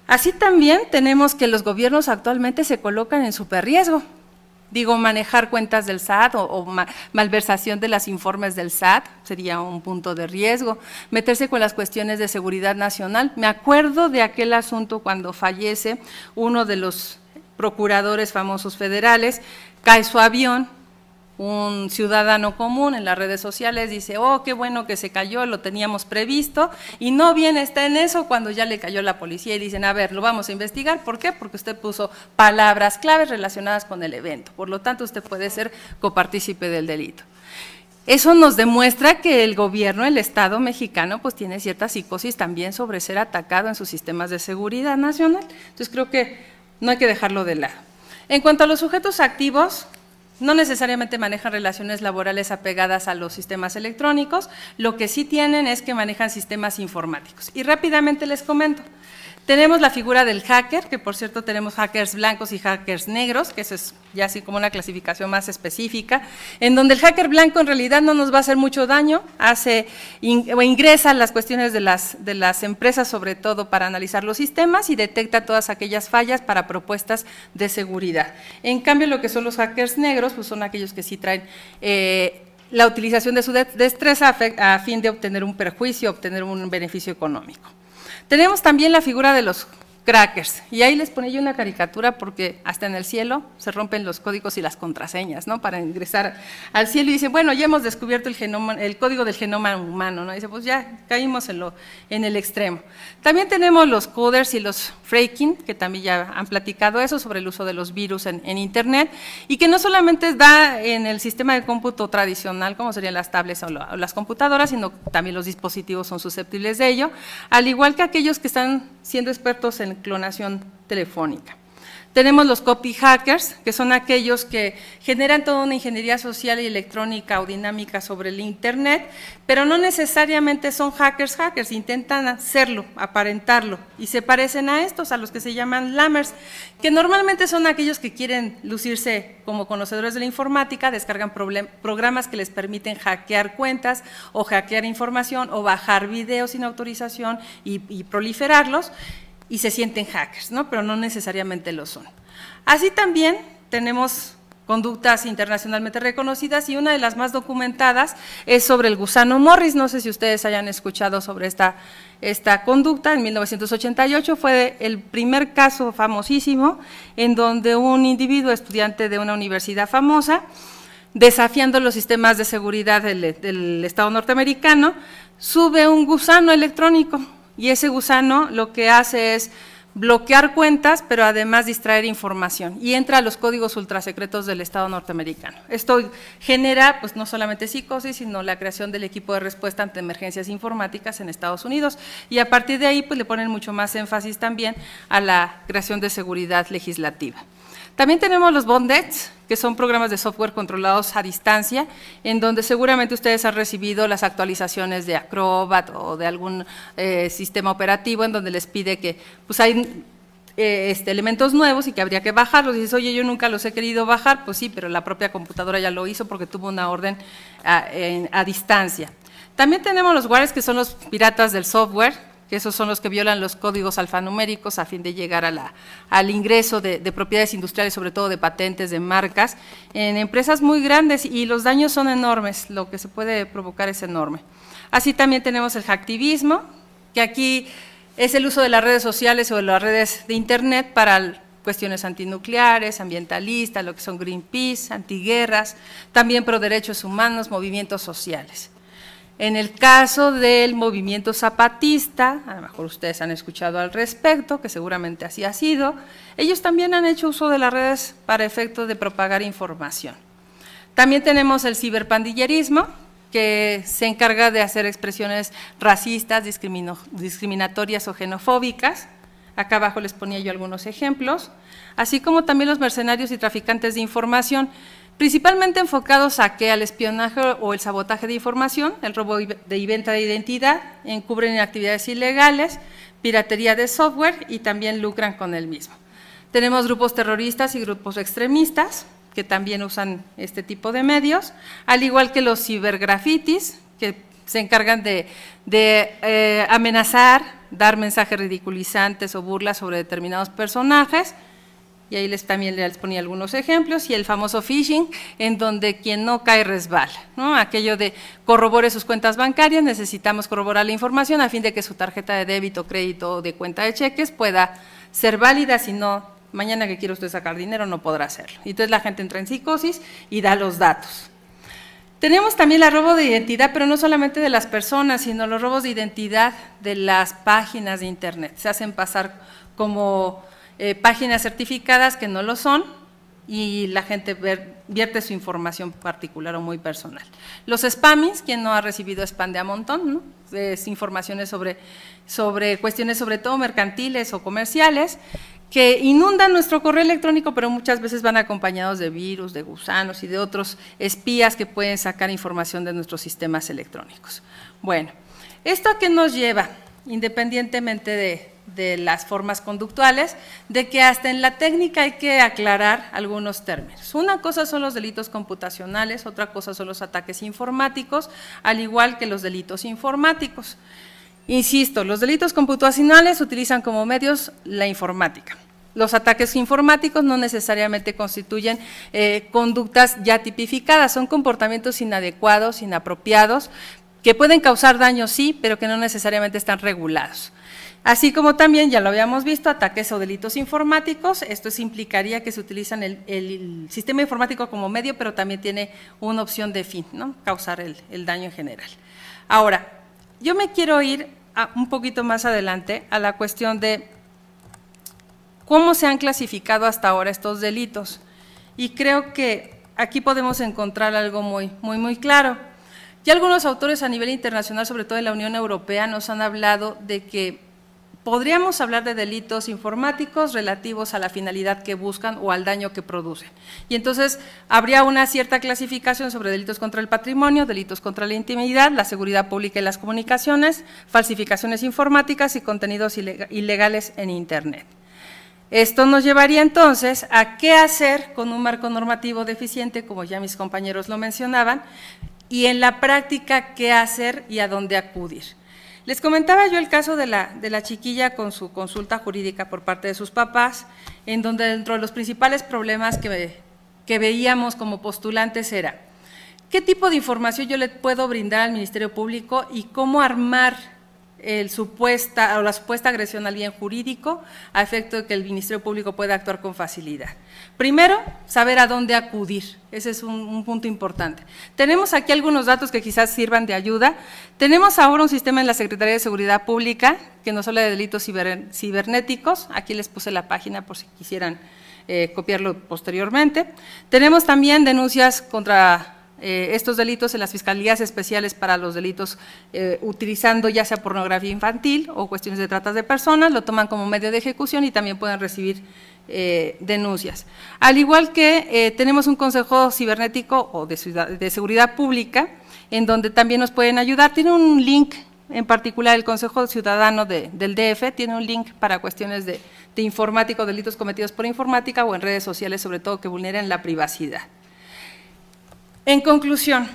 Así también tenemos que los gobiernos actualmente se colocan en superriesgo. Digo, manejar cuentas del SAT o malversación de los informes del SAT sería un punto de riesgo. Meterse con las cuestiones de seguridad nacional. Me acuerdo de aquel asunto cuando fallece uno de los procuradores famosos federales, cae su avión, un ciudadano común en las redes sociales dice, oh, qué bueno que se cayó, lo teníamos previsto, y no bien está en eso cuando ya le cayó la policía y dicen, a ver, lo vamos a investigar. ¿Por qué? Porque usted puso palabras claves relacionadas con el evento, por lo tanto usted puede ser copartícipe del delito. Eso nos demuestra que el gobierno, el Estado mexicano, pues tiene cierta psicosis también sobre ser atacado en sus sistemas de seguridad nacional. Entonces creo que no hay que dejarlo de lado. En cuanto a los sujetos activos, no necesariamente manejan relaciones laborales apegadas a los sistemas electrónicos, lo que sí tienen es que manejan sistemas informáticos. Y rápidamente les comento. Tenemos la figura del hacker, que por cierto tenemos hackers blancos y hackers negros, que eso es ya así como una clasificación más específica, en donde el hacker blanco en realidad no nos va a hacer mucho daño, ingresa las cuestiones de las empresas sobre todo para analizar los sistemas y detecta todas aquellas fallas para propuestas de seguridad. En cambio, lo que son los hackers negros, pues son aquellos que sí traen la utilización de su destreza a fin de obtener un perjuicio, obtener un beneficio económico. Tenemos también la figura de los crackers, y ahí les ponía yo una caricatura porque hasta en el cielo se rompen los códigos y las contraseñas, ¿no? Para ingresar al cielo, y dicen, bueno, ya hemos descubierto el código del genoma humano, ¿no? Y dice, pues ya caímos en el extremo. También tenemos los coders y los phreaking, que también ya han platicado eso sobre el uso de los virus en Internet, y que no solamente da en el sistema de cómputo tradicional, como serían las tablets o las computadoras, sino también los dispositivos son susceptibles de ello, al igual que aquellos que están siendo expertos en clonación telefónica. Tenemos los copy hackers, que son aquellos que generan toda una ingeniería social y electrónica o dinámica sobre el Internet, pero no necesariamente son hackers, intentan hacerlo, aparentarlo, y se parecen a estos, a los que se llaman lammers, que normalmente son aquellos que quieren lucirse como conocedores de la informática, descargan programas que les permiten hackear cuentas o hackear información o bajar videos sin autorización y proliferarlos, y se sienten hackers, ¿no? Pero no necesariamente lo son. Así también tenemos conductas internacionalmente reconocidas, y una de las más documentadas es sobre el gusano Morris. No sé si ustedes hayan escuchado sobre esta conducta. En 1988 fue el primer caso famosísimo en donde un individuo, estudiante de una universidad famosa, desafiando los sistemas de seguridad del Estado norteamericano, sube un gusano electrónico, y ese gusano lo que hace es bloquear cuentas, pero además distraer información, y entra a los códigos ultrasecretos del Estado norteamericano. Esto genera, pues, no solamente psicosis, sino la creación del equipo de respuesta ante emergencias informáticas en Estados Unidos, y a partir de ahí, pues, le ponen mucho más énfasis también a la creación de seguridad legislativa. También tenemos los botnets, que son programas de software controlados a distancia, en donde seguramente ustedes han recibido las actualizaciones de Acrobat o de algún sistema operativo en donde les pide que, pues, hay elementos nuevos y que habría que bajarlos. Y dices, oye, yo nunca los he querido bajar. Pues sí, pero la propia computadora ya lo hizo porque tuvo una orden a distancia. También tenemos los wares, que son los piratas del software, que esos son los que violan los códigos alfanuméricos a fin de llegar al ingreso de propiedades industriales, sobre todo de patentes, de marcas, en empresas muy grandes, y los daños son enormes, lo que se puede provocar es enorme. Así también tenemos el hacktivismo, que aquí es el uso de las redes sociales o de las redes de Internet para cuestiones antinucleares, ambientalistas, lo que son Greenpeace, antiguerras, también pro derechos humanos, movimientos sociales. En el caso del movimiento zapatista, a lo mejor ustedes han escuchado al respecto, que seguramente así ha sido, ellos también han hecho uso de las redes para efecto de propagar información. También tenemos el ciberpandillerismo, que se encarga de hacer expresiones racistas, discriminatorias o xenofóbicas. Acá abajo les ponía yo algunos ejemplos, así como también los mercenarios y traficantes de información, principalmente enfocados al espionaje o el sabotaje de información, el robo y venta de identidad, encubren actividades ilegales, piratería de software y también lucran con el mismo. Tenemos grupos terroristas y grupos extremistas que también usan este tipo de medios, al igual que los cibergrafitis, que se encargan de amenazar, dar mensajes ridiculizantes o burlas sobre determinados personajes. Y ahí también les ponía algunos ejemplos, y el famoso phishing, en donde quien no cae resbala, ¿no? Aquello de corrobore sus cuentas bancarias, necesitamos corroborar la información a fin de que su tarjeta de débito, crédito o de cuenta de cheques pueda ser válida, si no, mañana que quiera usted sacar dinero no podrá hacerlo. Y entonces la gente entra en psicosis y da los datos. Tenemos también el robo de identidad, pero no solamente de las personas, sino los robos de identidad de las páginas de Internet. Se hacen pasar como páginas certificadas que no lo son, y la gente vierte su información particular o muy personal. Los spammings, quien no ha recibido spam de a montón, ¿no? Es informaciones sobre cuestiones sobre todo mercantiles o comerciales, que inundan nuestro correo electrónico, pero muchas veces van acompañados de virus, de gusanos y de otros espías que pueden sacar información de nuestros sistemas electrónicos. Bueno, ¿esto a qué nos lleva? Independientemente de las formas conductuales, de que hasta en la técnica hay que aclarar algunos términos. Una cosa son los delitos computacionales, otra cosa son los ataques informáticos, al igual que los delitos informáticos. Insisto, los delitos computacionales utilizan como medios la informática. Los ataques informáticos no necesariamente constituyen conductas ya tipificadas, son comportamientos inadecuados, inapropiados, que pueden causar daño, sí, pero que no necesariamente están regulados. Así como también, ya lo habíamos visto, ataques o delitos informáticos. Esto implicaría que se utilizan el sistema informático como medio, pero también tiene una opción de fin, ¿no? Causar el daño en general. Ahora, yo me quiero ir un poquito más adelante a la cuestión de cómo se han clasificado hasta ahora estos delitos. Y creo que aquí podemos encontrar algo muy claro. Ya algunos autores a nivel internacional, sobre todo en la Unión Europea, nos han hablado de que podríamos hablar de delitos informáticos relativos a la finalidad que buscan o al daño que producen. Y entonces habría una cierta clasificación sobre delitos contra el patrimonio, delitos contra la intimidad, la seguridad pública y las comunicaciones, falsificaciones informáticas y contenidos ilegales en Internet. Esto nos llevaría entonces a qué hacer con un marco normativo deficiente, como ya mis compañeros lo mencionaban, y en la práctica qué hacer y a dónde acudir. Les comentaba yo el caso de la chiquilla con su consulta jurídica por parte de sus papás, en donde dentro de los principales problemas que veíamos como postulantes era, ¿qué tipo de información yo le puedo brindar al Ministerio Público y cómo armar la supuesta agresión al bien jurídico a efecto de que el Ministerio Público pueda actuar con facilidad? Primero, saber a dónde acudir, ese es un punto importante. Tenemos aquí algunos datos que quizás sirvan de ayuda. Tenemos ahora un sistema en la Secretaría de Seguridad Pública que nos habla de delitos cibernéticos, aquí les puse la página por si quisieran copiarlo posteriormente. Tenemos también denuncias contra estos delitos en las fiscalías especiales para los delitos utilizando ya sea pornografía infantil o cuestiones de trata de personas, lo toman como medio de ejecución y también pueden recibir denuncias. Al igual que tenemos un consejo cibernético o de seguridad pública, en donde también nos pueden ayudar. Tiene un link en particular, el Consejo Ciudadano del DF, tiene un link para cuestiones de informática o delitos cometidos por informática o en redes sociales, sobre todo que vulneren la privacidad. En conclusión,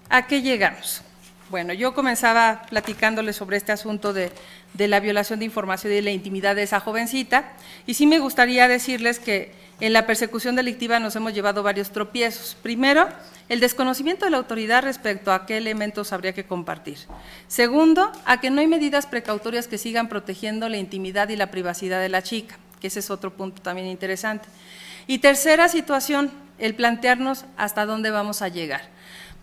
¿a qué llegamos? Bueno, yo comenzaba platicándoles sobre este asunto de la violación de información y de la intimidad de esa jovencita, y sí me gustaría decirles que en la persecución delictiva nos hemos llevado varios tropiezos. Primero, el desconocimiento de la autoridad respecto a qué elementos habría que compartir. Segundo, a que no hay medidas precautorias que sigan protegiendo la intimidad y la privacidad de la chica, que ese es otro punto también interesante. Y tercera situación, el plantearnos hasta dónde vamos a llegar.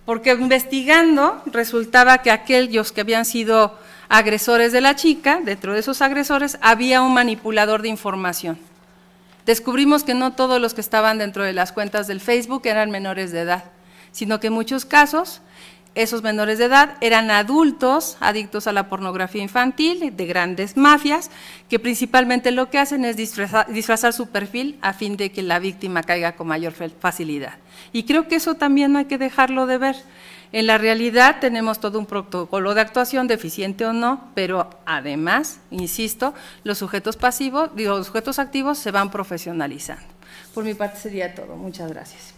Porque investigando resultaba que aquellos que habían sido agresores de la chica, dentro de esos agresores había un manipulador de información. Descubrimos que no todos los que estaban dentro de las cuentas del Facebook eran menores de edad, sino que en muchos casos esos menores de edad eran adultos adictos a la pornografía infantil, de grandes mafias, que principalmente lo que hacen es disfrazar su perfil a fin de que la víctima caiga con mayor facilidad. Y creo que eso también no hay que dejarlo de ver. En la realidad tenemos todo un protocolo de actuación, deficiente o no, pero además, insisto, los sujetos pasivos, los sujetos activos se van profesionalizando. Por mi parte sería todo. Muchas gracias.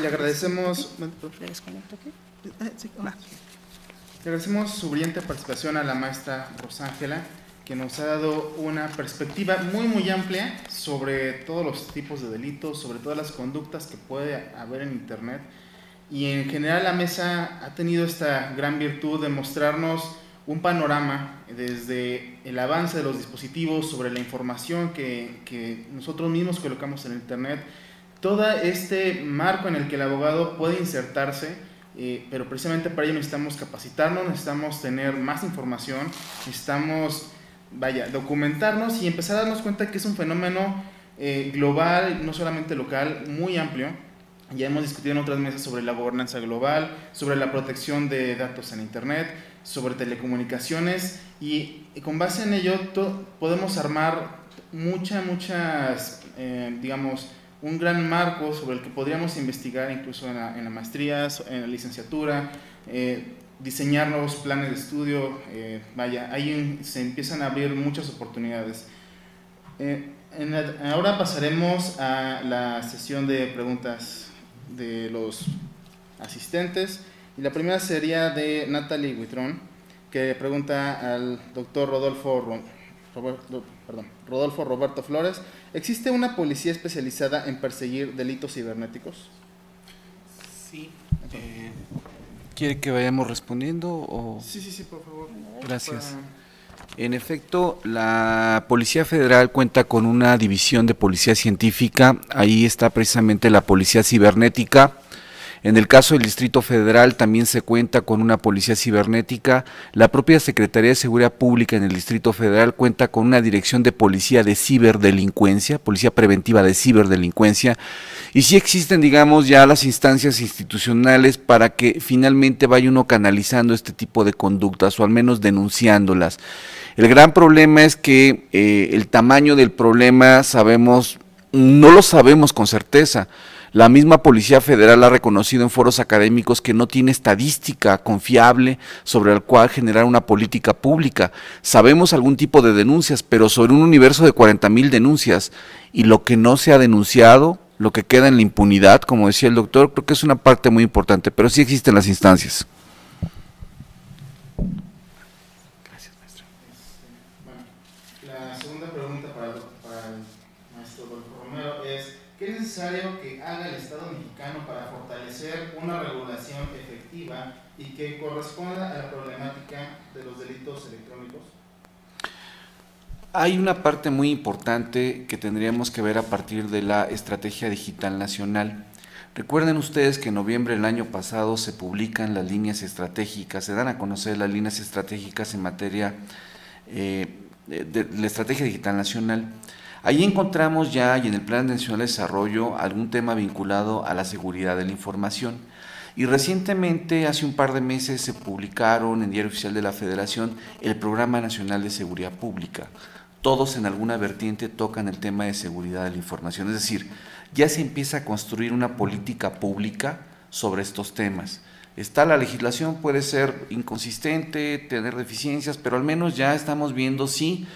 Le agradecemos. ¿Le desconecto aquí? Sí, le agradecemos su brillante participación a la maestra Rosángela, que nos ha dado una perspectiva muy amplia sobre todos los tipos de delitos, sobre todas las conductas que puede haber en Internet. Y en general la mesa ha tenido esta gran virtud de mostrarnos un panorama desde el avance de los dispositivos, sobre la información que nosotros mismos colocamos en Internet, todo este marco en el que el abogado puede insertarse, pero precisamente para ello necesitamos capacitarnos, necesitamos tener más información, necesitamos documentarnos y empezar a darnos cuenta que es un fenómeno global, no solamente local, muy amplio. Ya hemos discutido en otras mesas sobre la gobernanza global, sobre la protección de datos en Internet, sobre telecomunicaciones, y con base en ello podemos armar digamos, un gran marco sobre el que podríamos investigar incluso en la maestría, en la licenciatura, diseñar nuevos planes de estudio. Ahí se empiezan a abrir muchas oportunidades. Ahora pasaremos a la sesión de preguntas de los asistentes, y la primera sería de Natalie Huitrón, que pregunta al doctor Rodolfo Roberto Flores: ¿existe una policía especializada en perseguir delitos cibernéticos? Sí. ¿Quiere que vayamos respondiendo? O? Sí, por favor. Gracias. En efecto, la Policía Federal cuenta con una división de policía científica. Ahí está precisamente la policía cibernética. En el caso del Distrito Federal también se cuenta con una policía cibernética. La propia Secretaría de Seguridad Pública en el Distrito Federal cuenta con una dirección de policía de ciberdelincuencia, policía preventiva de ciberdelincuencia. Y sí existen, digamos, ya las instancias institucionales para que finalmente vaya uno canalizando este tipo de conductas, o al menos denunciándolas. El gran problema es que el tamaño del problema no lo sabemos con certeza. La misma Policía Federal ha reconocido en foros académicos que no tiene estadística confiable sobre el cual generar una política pública. Sabemos algún tipo de denuncias, pero sobre un universo de 40,000 denuncias, y lo que no se ha denunciado, lo que queda en la impunidad, como decía el doctor, creo que es una parte muy importante, pero sí existen las instancias. La segunda pregunta para el maestro Rodolfo Romero, es ¿qué es necesario que haga el Estado mexicano para fortalecer una regulación efectiva y que corresponda a la problemática de los delitos electrónicos? Hay una parte muy importante que tendríamos que ver a partir de la Estrategia Digital Nacional. Recuerden ustedes que en noviembre del año pasado se publican las líneas estratégicas, se dan a conocer las líneas estratégicas en materia de la Estrategia Digital Nacional. Ahí encontramos ya, y en el Plan Nacional de Desarrollo, algún tema vinculado a la seguridad de la información. Y recientemente, hace un par de meses, se publicaron en Diario Oficial de la Federación el Programa Nacional de Seguridad Pública. Todos en alguna vertiente tocan el tema de seguridad de la información, es decir, ya se empieza a construir una política pública sobre estos temas. Está la legislación, puede ser inconsistente, tener deficiencias, pero al menos ya estamos viendo si,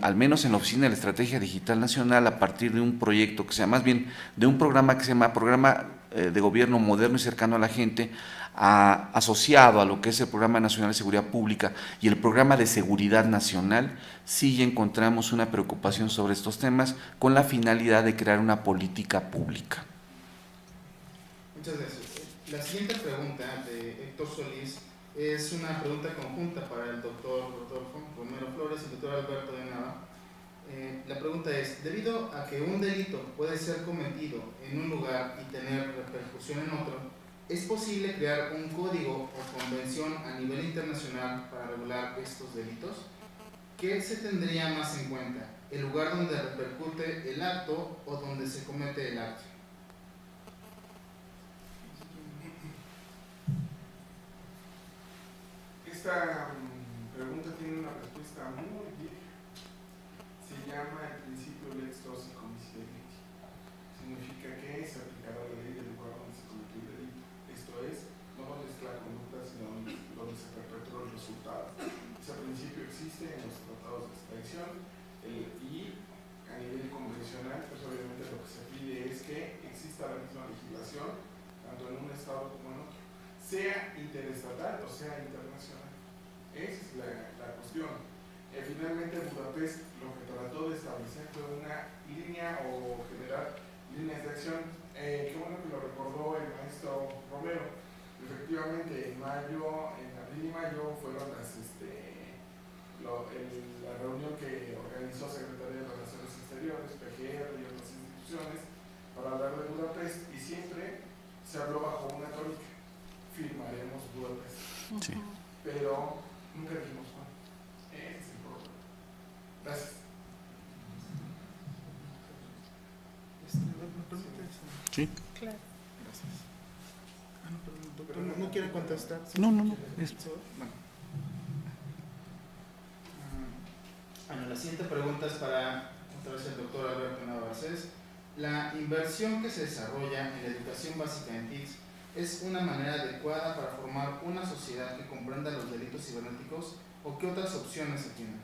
al menos en la Oficina de la Estrategia Digital Nacional, a partir de un proyecto que sea más bien de un programa que se llama Programa de Gobierno Moderno y Cercano a la Gente, asociado a lo que es el Programa Nacional de Seguridad Pública y el Programa de Seguridad Nacional, sí encontramos una preocupación sobre estos temas con la finalidad de crear una política pública. Muchas gracias. La siguiente pregunta de Héctor Solís es una pregunta conjunta para el doctor Rodolfo Romero Flores y el doctor Alberto de Nava. La pregunta es, debido a que un delito puede ser cometido en un lugar y tener repercusión en otro, ¿es posible crear un código o convención a nivel internacional para regular estos delitos? ¿Qué se tendría más en cuenta? ¿El lugar donde repercute el acto o donde se comete el acto? Esta pregunta tiene una respuesta muy vieja. Se llama el principio lex tosi commissibili. Significa que se aplicará la ley del lugar donde se cometió el delito. Esto es, no donde está la conducta, sino donde se perpetró el resultado. Ese principio existe en los tratados de extradición y a nivel convencional, pues obviamente lo que se pide es que exista la misma legislación, tanto en un estado como en otro, sea interestatal o sea internacional. Esa es la cuestión. Finalmente Budapest lo que trató de establecer fue una línea o generar líneas de acción. Qué bueno que lo recordó el maestro Romero. Efectivamente, en abril y mayo fueron la reunión que organizó Secretaría de Relaciones Exteriores, PGR y otras instituciones para hablar de Budapest, y siempre se habló bajo una tónica: firmaremos Budapest. Sí. Pero nunca dijimos cuándo. Ese es el problema. Gracias. Sí. Claro. Gracias. Doctor, ¿no quiere contestar? No. Bueno, la siguiente pregunta es para otra vez el doctor Alberto Nava Garcés. ¿La inversión que se desarrolla en la educación básica en TICS es una manera adecuada para formar una sociedad que comprenda los delitos cibernéticos o qué otras opciones se tienen?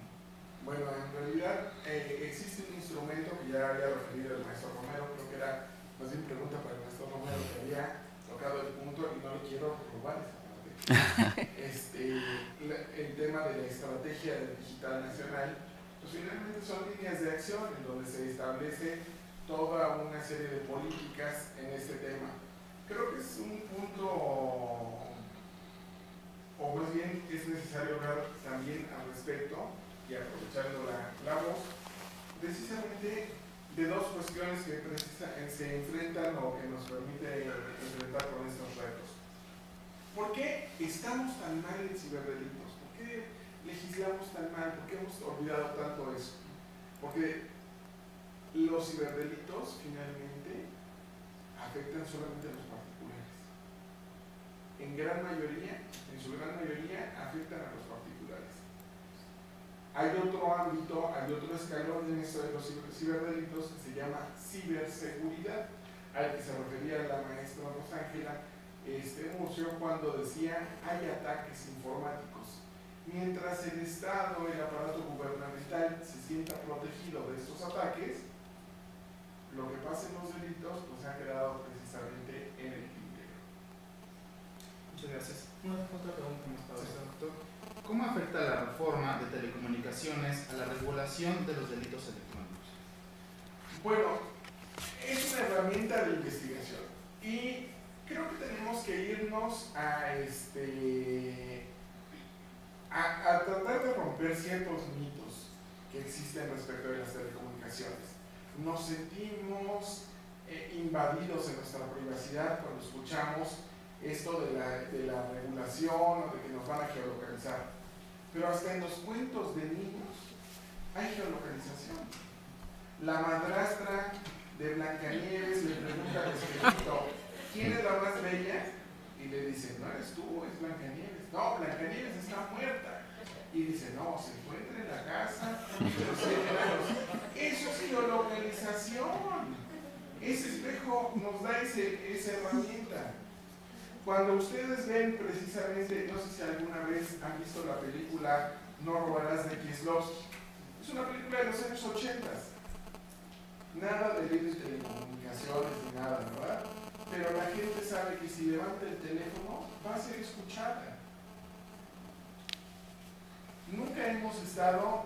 Bueno, en realidad existe un instrumento que ya había referido el maestro Romero, creo que era más bien pregunta para el maestro Romero, que había tocado el punto y no le quiero robar esa parte. El tema de la estrategia digital nacional, pues finalmente son líneas de acción en donde se establece toda una serie de políticas en este tema. Creo que es un punto, o más bien es necesario hablar también al respecto, y aprovechando la voz, precisamente de dos cuestiones que se enfrentan o que nos permite enfrentar con estos retos. ¿Por qué estamos tan mal en ciberdelitos? ¿Por qué legislamos tan mal? ¿Por qué hemos olvidado tanto eso? Porque los ciberdelitos finalmente afectan solamente a los particulares. En su gran mayoría afectan a los particulares. Hay otro ámbito, hay otro escalón en esto de los ciberdelitos que se llama ciberseguridad, al que se refería la maestra Rosángela Murcio cuando decía hay ataques informáticos. Mientras el Estado, el aparato gubernamental se sienta protegido de estos ataques, lo que pasa en los delitos pues ha quedado precisamente en el tintero. Muchas gracias. Otra pregunta más para usted, doctor. ¿Cómo afecta la reforma de telecomunicaciones a la regulación de los delitos electrónicos? Bueno, es una herramienta de investigación y creo que tenemos que irnos a tratar de romper ciertos mitos que existen respecto de las telecomunicaciones. Nos sentimos invadidos en nuestra privacidad cuando escuchamos esto de la regulación o de que nos van a geolocalizar. Pero hasta en los cuentos de niños hay geolocalización. La madrastra de Blancanieves le pregunta al espejito, ¿quién es la más bella? Y le dice, no eres tú, es Blancanieves. No, Blancanieves está muerta. Y dice, no, se encuentra en la casa de los 7 años. Eso es geolocalización. Ese espejo nos da esa herramienta. Cuando ustedes ven precisamente, no sé si alguna vez han visto la película No robarás de Kieslowski. Es una película de los años 80. Nada de ley de telecomunicaciones ni nada, ¿verdad? Pero la gente sabe que si levanta el teléfono va a ser escuchada. Nunca hemos estado,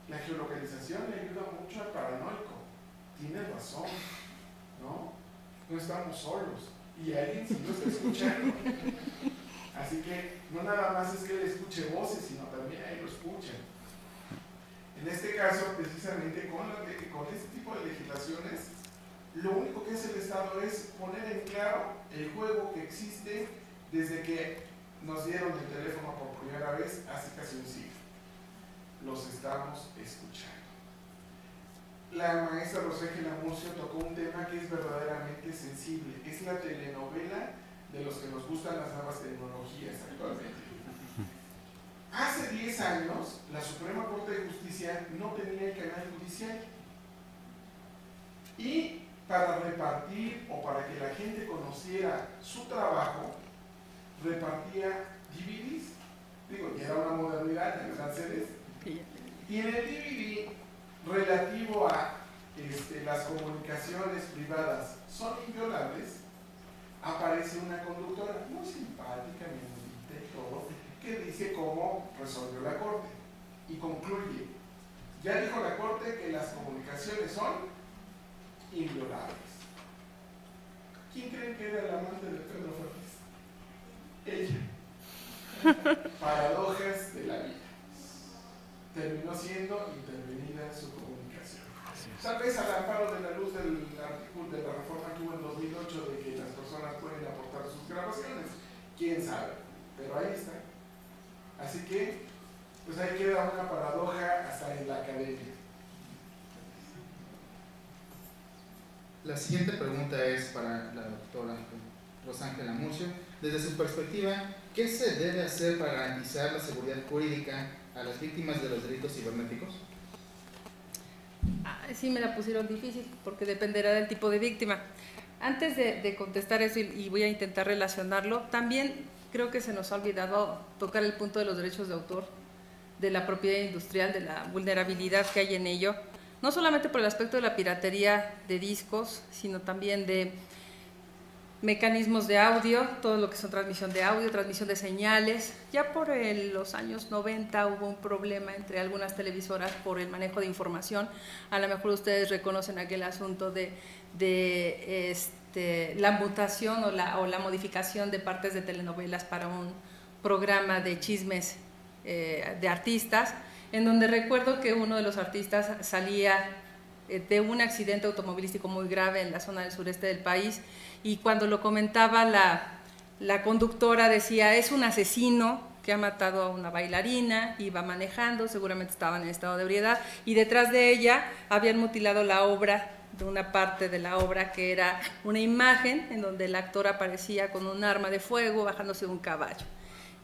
la geolocalización le ayuda mucho al paranoico. Tiene razón, ¿no? No estamos solos y alguien sí lo está escuchando. Así que no nada más es que él escuche voces, sino también ahí lo escuchan. En este caso, precisamente con este tipo de legislaciones, lo único que hace el Estado es poner en claro el juego que existe desde que nos dieron el teléfono por primera vez hace casi un siglo. Los estamos escuchando. La maestra Roságela Murcio tocó un tema que es verdaderamente sensible. Es la telenovela de los que nos gustan las nuevas tecnologías actualmente. Hace 10 años, la Suprema Corte de Justicia no tenía el canal judicial. Y para repartir o para que la gente conociera su trabajo, repartía DVDs. Ya era una modernidad, ya no eran CDs. Y en el DVD, relativo a las comunicaciones privadas son inviolables, aparece una conductora muy simpática, muy bonita y todo, que dice cómo resolvió la Corte. Y concluye, ya dijo la Corte que las comunicaciones son inviolables. ¿Quién creen que era el amante de Pedro Ferriz? Ella. Paradojas de la vida. Terminó siendo intervenida su comunicación. Tal vez al amparo de la luz del artículo de la reforma que hubo en 2008 de que las personas pueden aportar sus grabaciones, quién sabe, pero ahí está. Así que, pues ahí queda una paradoja hasta en la academia. La siguiente pregunta es para la doctora Roságela Murcio. Desde su perspectiva, ¿qué se debe hacer para garantizar la seguridad jurídica a las víctimas de los delitos cibernéticos? Sí, me la pusieron difícil porque dependerá del tipo de víctima. Antes de contestar eso, y voy a intentar relacionarlo, también creo que se nos ha olvidado tocar el punto de los derechos de autor, de la propiedad industrial, de la vulnerabilidad que hay en ello, no solamente por el aspecto de la piratería de discos, sino también de mecanismos de audio, todo lo que son transmisión de audio, transmisión de señales. Ya por los años 90 hubo un problema entre algunas televisoras por el manejo de información. A lo mejor ustedes reconocen aquel asunto de la mutación o la modificación de partes de telenovelas para un programa de chismes de artistas, en donde recuerdo que uno de los artistas salía de un accidente automovilístico muy grave en la zona del sureste del país, y cuando lo comentaba la conductora decía, es un asesino que ha matado a una bailarina, iba manejando, seguramente estaban en estado de ebriedad, y detrás de ella habían mutilado la obra, de una parte de la obra que era una imagen en donde el actor aparecía con un arma de fuego bajándose de un caballo.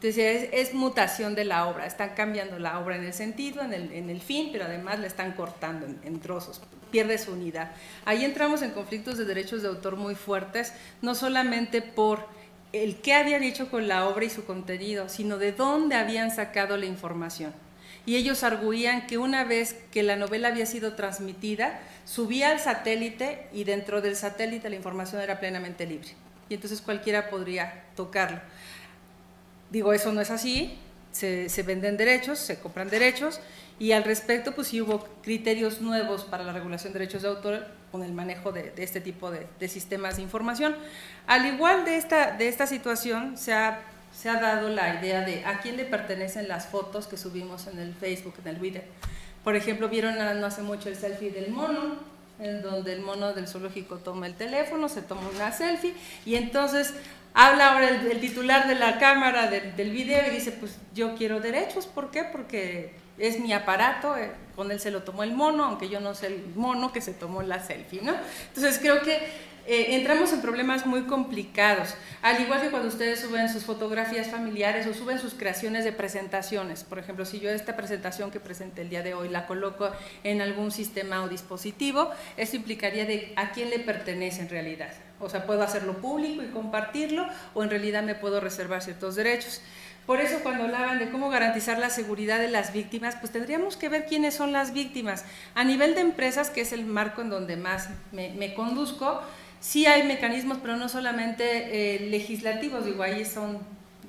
Entonces es mutación de la obra, están cambiando la obra en el sentido, en el fin, pero además la están cortando en trozos, pierde su unidad. Ahí entramos en conflictos de derechos de autor muy fuertes, no solamente por el qué habían hecho con la obra y su contenido, sino de dónde habían sacado la información. Y ellos arguían que una vez que la novela había sido transmitida, subía al satélite y dentro del satélite la información era plenamente libre. Y entonces cualquiera podría tocarlo. Digo, eso no es así, se venden derechos, se compran derechos, y al respecto pues sí hubo criterios nuevos para la regulación de derechos de autor con el manejo de este tipo de sistemas de información. Al igual de esta situación se ha dado la idea de a quién le pertenecen las fotos que subimos en el Facebook, en el Twitter. Por ejemplo, vieron no hace mucho el selfie del mono, en donde el mono del zoológico toma el teléfono, se toma una selfie, y entonces habla ahora el titular de la cámara del video y dice, pues yo quiero derechos. ¿Por qué? Porque es mi aparato, con él se lo tomó el mono, aunque yo no sé el mono que se tomó la selfie, ¿no? Entonces creo que entramos en problemas muy complicados, al igual que cuando ustedes suben sus fotografías familiares o suben sus creaciones de presentaciones. Por ejemplo, si yo esta presentación que presenté el día de hoy la coloco en algún sistema o dispositivo, eso implicaría de a quién le pertenece en realidad. O sea, puedo hacerlo público y compartirlo, o en realidad me puedo reservar ciertos derechos. Por eso cuando hablaban de cómo garantizar la seguridad de las víctimas, pues tendríamos que ver quiénes son las víctimas. A nivel de empresas, que es el marco en donde más me conduzco, sí hay mecanismos, pero no solamente legislativos, digo, ahí son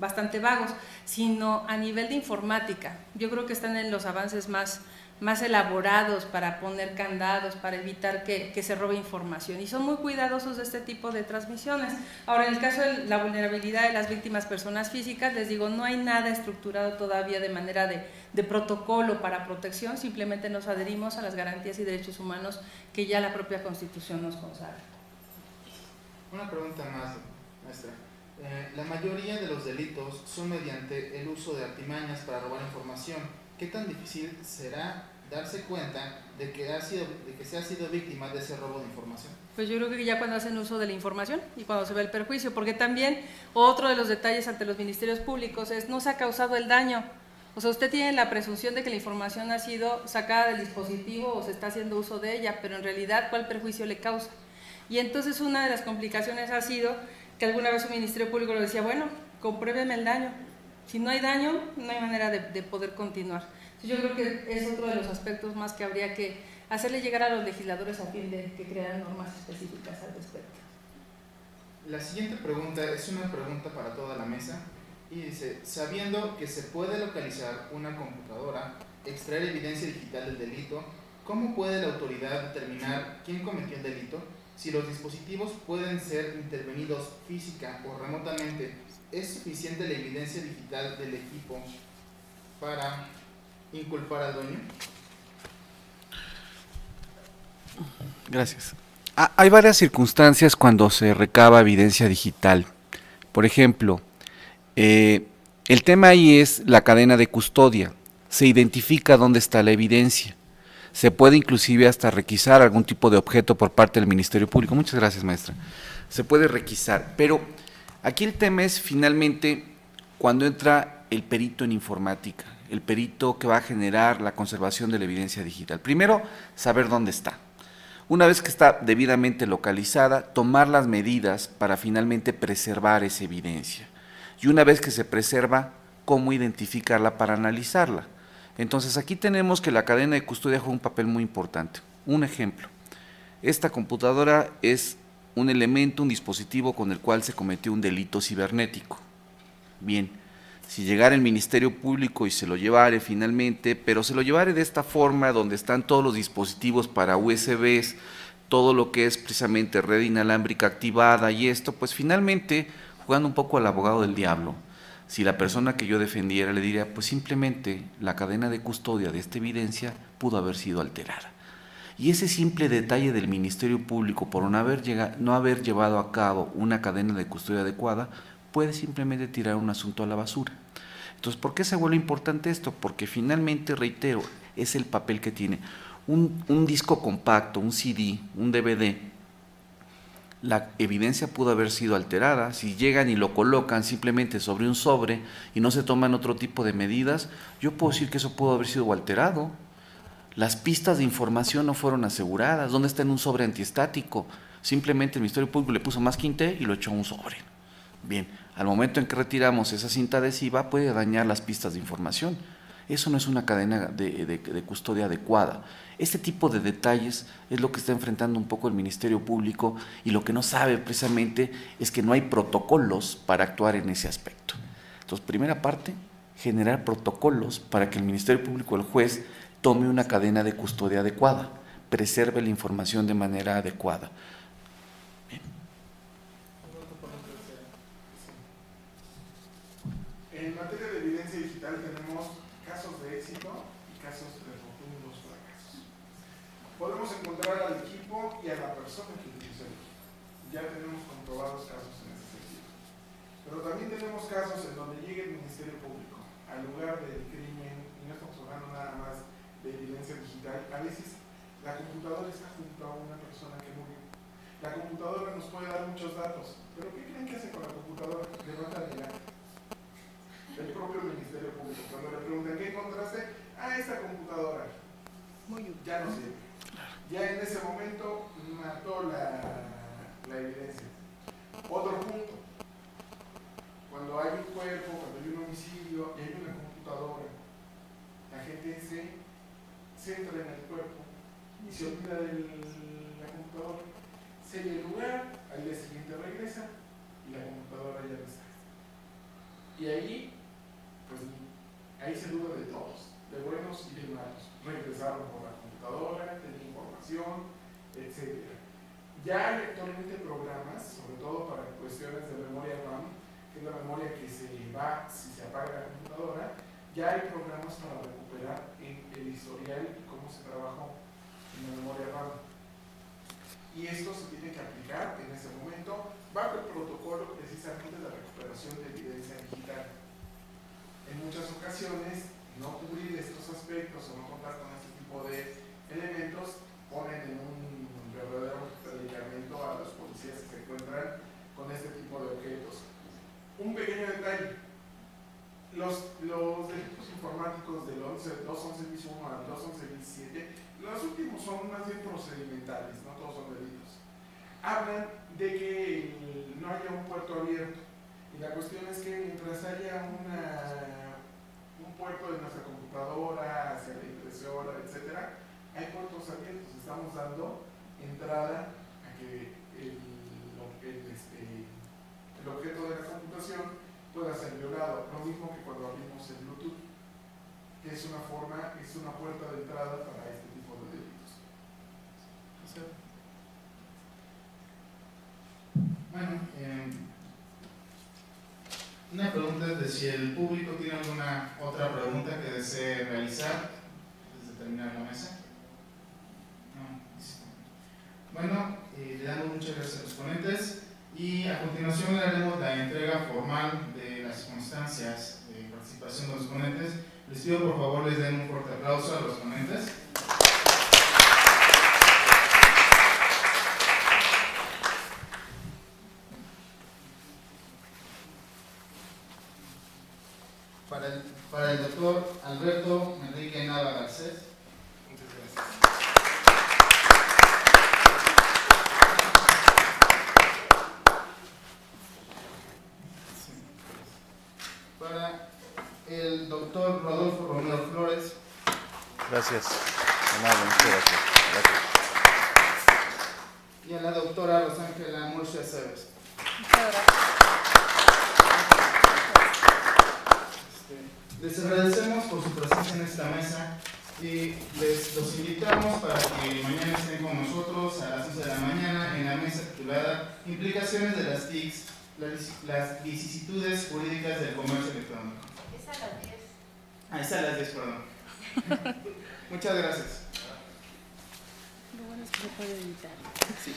bastante vagos, sino a nivel de informática. Yo creo que están en los avances más elaborados para poner candados, para evitar que se robe información, y son muy cuidadosos de este tipo de transmisiones. Ahora, en el caso de la vulnerabilidad de las víctimas personas físicas, les digo, no hay nada estructurado todavía de manera de protocolo para protección, simplemente nos adherimos a las garantías y derechos humanos que ya la propia Constitución nos consagra. Una pregunta más, maestra. La mayoría de los delitos son mediante el uso de artimañas para robar información. ¿Qué tan difícil será darse cuenta de que se ha sido víctima de ese robo de información? Pues yo creo que ya cuando hacen uso de la información y cuando se ve el perjuicio, porque también otro de los detalles ante los ministerios públicos es no se ha causado el daño. O sea, usted tiene la presunción de que la información ha sido sacada del dispositivo o se está haciendo uso de ella, pero en realidad, ¿cuál perjuicio le causa? Y entonces una de las complicaciones ha sido que alguna vez un ministerio público le decía, bueno, compruébeme el daño. Si no hay daño, no hay manera de poder continuar. Entonces yo creo que es otro de los aspectos más que habría que hacerle llegar a los legisladores a fin de que crearan normas específicas al respecto. La siguiente pregunta es una pregunta para toda la mesa y dice, sabiendo que se puede localizar una computadora, extraer evidencia digital del delito, ¿cómo puede la autoridad determinar quién cometió el delito? Si los dispositivos pueden ser intervenidos física o remotamente, ¿es suficiente la evidencia digital del equipo para inculpar al dueño? Gracias. Hay varias circunstancias cuando se recaba evidencia digital. Por ejemplo, el tema ahí es la cadena de custodia. Se identifica dónde está la evidencia. Se puede inclusive hasta requisar algún tipo de objeto por parte del Ministerio Público. Muchas gracias, maestra. Se puede requisar, pero aquí el tema es finalmente cuando entra el perito en informática, el perito que va a generar la conservación de la evidencia digital. Primero, saber dónde está. Una vez que está debidamente localizada, tomar las medidas para finalmente preservar esa evidencia. Y una vez que se preserva, cómo identificarla para analizarla. Entonces aquí tenemos que la cadena de custodia juega un papel muy importante. Un ejemplo, esta computadora es un elemento, un dispositivo con el cual se cometió un delito cibernético. Bien, si llegara el Ministerio Público y se lo llevare finalmente, pero se lo llevare de esta forma donde están todos los dispositivos para USBs, todo lo que es precisamente red inalámbrica activada y esto, pues finalmente, jugando un poco al abogado del diablo, si la persona que yo defendiera le diría, pues simplemente la cadena de custodia de esta evidencia pudo haber sido alterada. Y ese simple detalle del Ministerio Público por no haber llevado a cabo una cadena de custodia adecuada, puede simplemente tirar un asunto a la basura. Entonces, ¿por qué se vuelve importante esto? Porque finalmente, reitero, es el papel que tiene. Un disco compacto, un CD, un DVD, la evidencia pudo haber sido alterada. Si llegan y lo colocan simplemente sobre un sobre y no se toman otro tipo de medidas, yo puedo decir que eso pudo haber sido alterado. Las pistas de información no fueron aseguradas. ¿Dónde está en un sobre antiestático? Simplemente el Ministerio Público le puso masking tape y lo echó a un sobre. Bien, al momento en que retiramos esa cinta adhesiva puede dañar las pistas de información. Eso no es una cadena de custodia adecuada. Este tipo de detalles es lo que está enfrentando un poco el Ministerio Público y lo que no sabe precisamente es que no hay protocolos para actuar en ese aspecto. Entonces, primera parte, generar protocolos para que el Ministerio Público o el juez tome una cadena de custodia adecuada, preserve la información de manera adecuada. En materia de evidencia digital tenemos casos de éxito y casos de rotundos fracasos. Podemos encontrar al equipo y a la persona que utiliza el equipo. Ya tenemos comprobados casos en ese sentido. Pero también tenemos casos en donde llega el Ministerio Público al lugar del crimen, y no estamos hablando nada más de evidencia digital. A veces la computadora está junto a una persona que murió. La computadora nos puede dar muchos datos, pero ¿qué creen que hace con la computadora? Levanta el acta. El propio Ministerio Público, cuando le preguntan ¿qué encontraste? Ah, esta computadora. Muy útil. Ya no sirve. Ya en ese momento mató la evidencia. Otro punto. Cuando hay un cuerpo, cuando hay un homicidio y hay una computadora, la gente se centra en el cuerpo y se olvida de la computadora. Sella el lugar, al día siguiente regresa y la computadora ya no está. Y ahí, pues, ahí se duda de todos, de buenos y de malos. Regresaron por la computadora, tenían información, etc. Ya hay actualmente programas, sobre todo para cuestiones de memoria RAM, que es la memoria que se va si se apaga la computadora. Ya hay programas para recuperar el historial y cómo se trabajó en la memoria RAM. Y esto se tiene que aplicar en ese momento bajo el protocolo precisamente de la recuperación de evidencia digital. En muchas ocasiones, no cubrir estos aspectos o no contar con este tipo de elementos ponen en un verdadero predicamento a los policías que se encuentran con este tipo de objetos. Un pequeño detalle: los delitos informáticos del 211 bis 1 al 211 bis 7, los últimos son más bien procedimentales, no todos son delitos. Hablan de que no haya un puerto abierto, y la cuestión es que mientras haya un puerto de nuestra computadora hacia la impresora, etc., hay puertos abiertos. Estamos dando entrada a que el objeto de la computación pueda ser violado, lo mismo que cuando abrimos el Bluetooth, que es una puerta de entrada para este tipo de delitos. Bueno, una pregunta es de si el público tiene alguna otra pregunta que desee realizar antes de terminar la mesa. No. Bueno, le damos muchas gracias a los ponentes y a continuación le haremos la entrega formal de las constancias de participación de los ponentes. Les pido por favor les den un fuerte aplauso a los ponentes. Para el doctor Alberto Enrique Nava Garcés. Muchas gracias. Para el doctor Rodolfo Romero Flores. Gracias. Muchas gracias. Y a la doctora Rosángela Murcia Cebes. Muchas gracias. Les agradecemos por su presencia en esta mesa y los invitamos para que mañana estén con nosotros a las 11 de la mañana en la mesa titulada Implicaciones de las TICs, las vicisitudes jurídicas del comercio electrónico. Es a las 10. Es a las 10, perdón. Muchas gracias. Lo bueno es que se puede editar. Sí.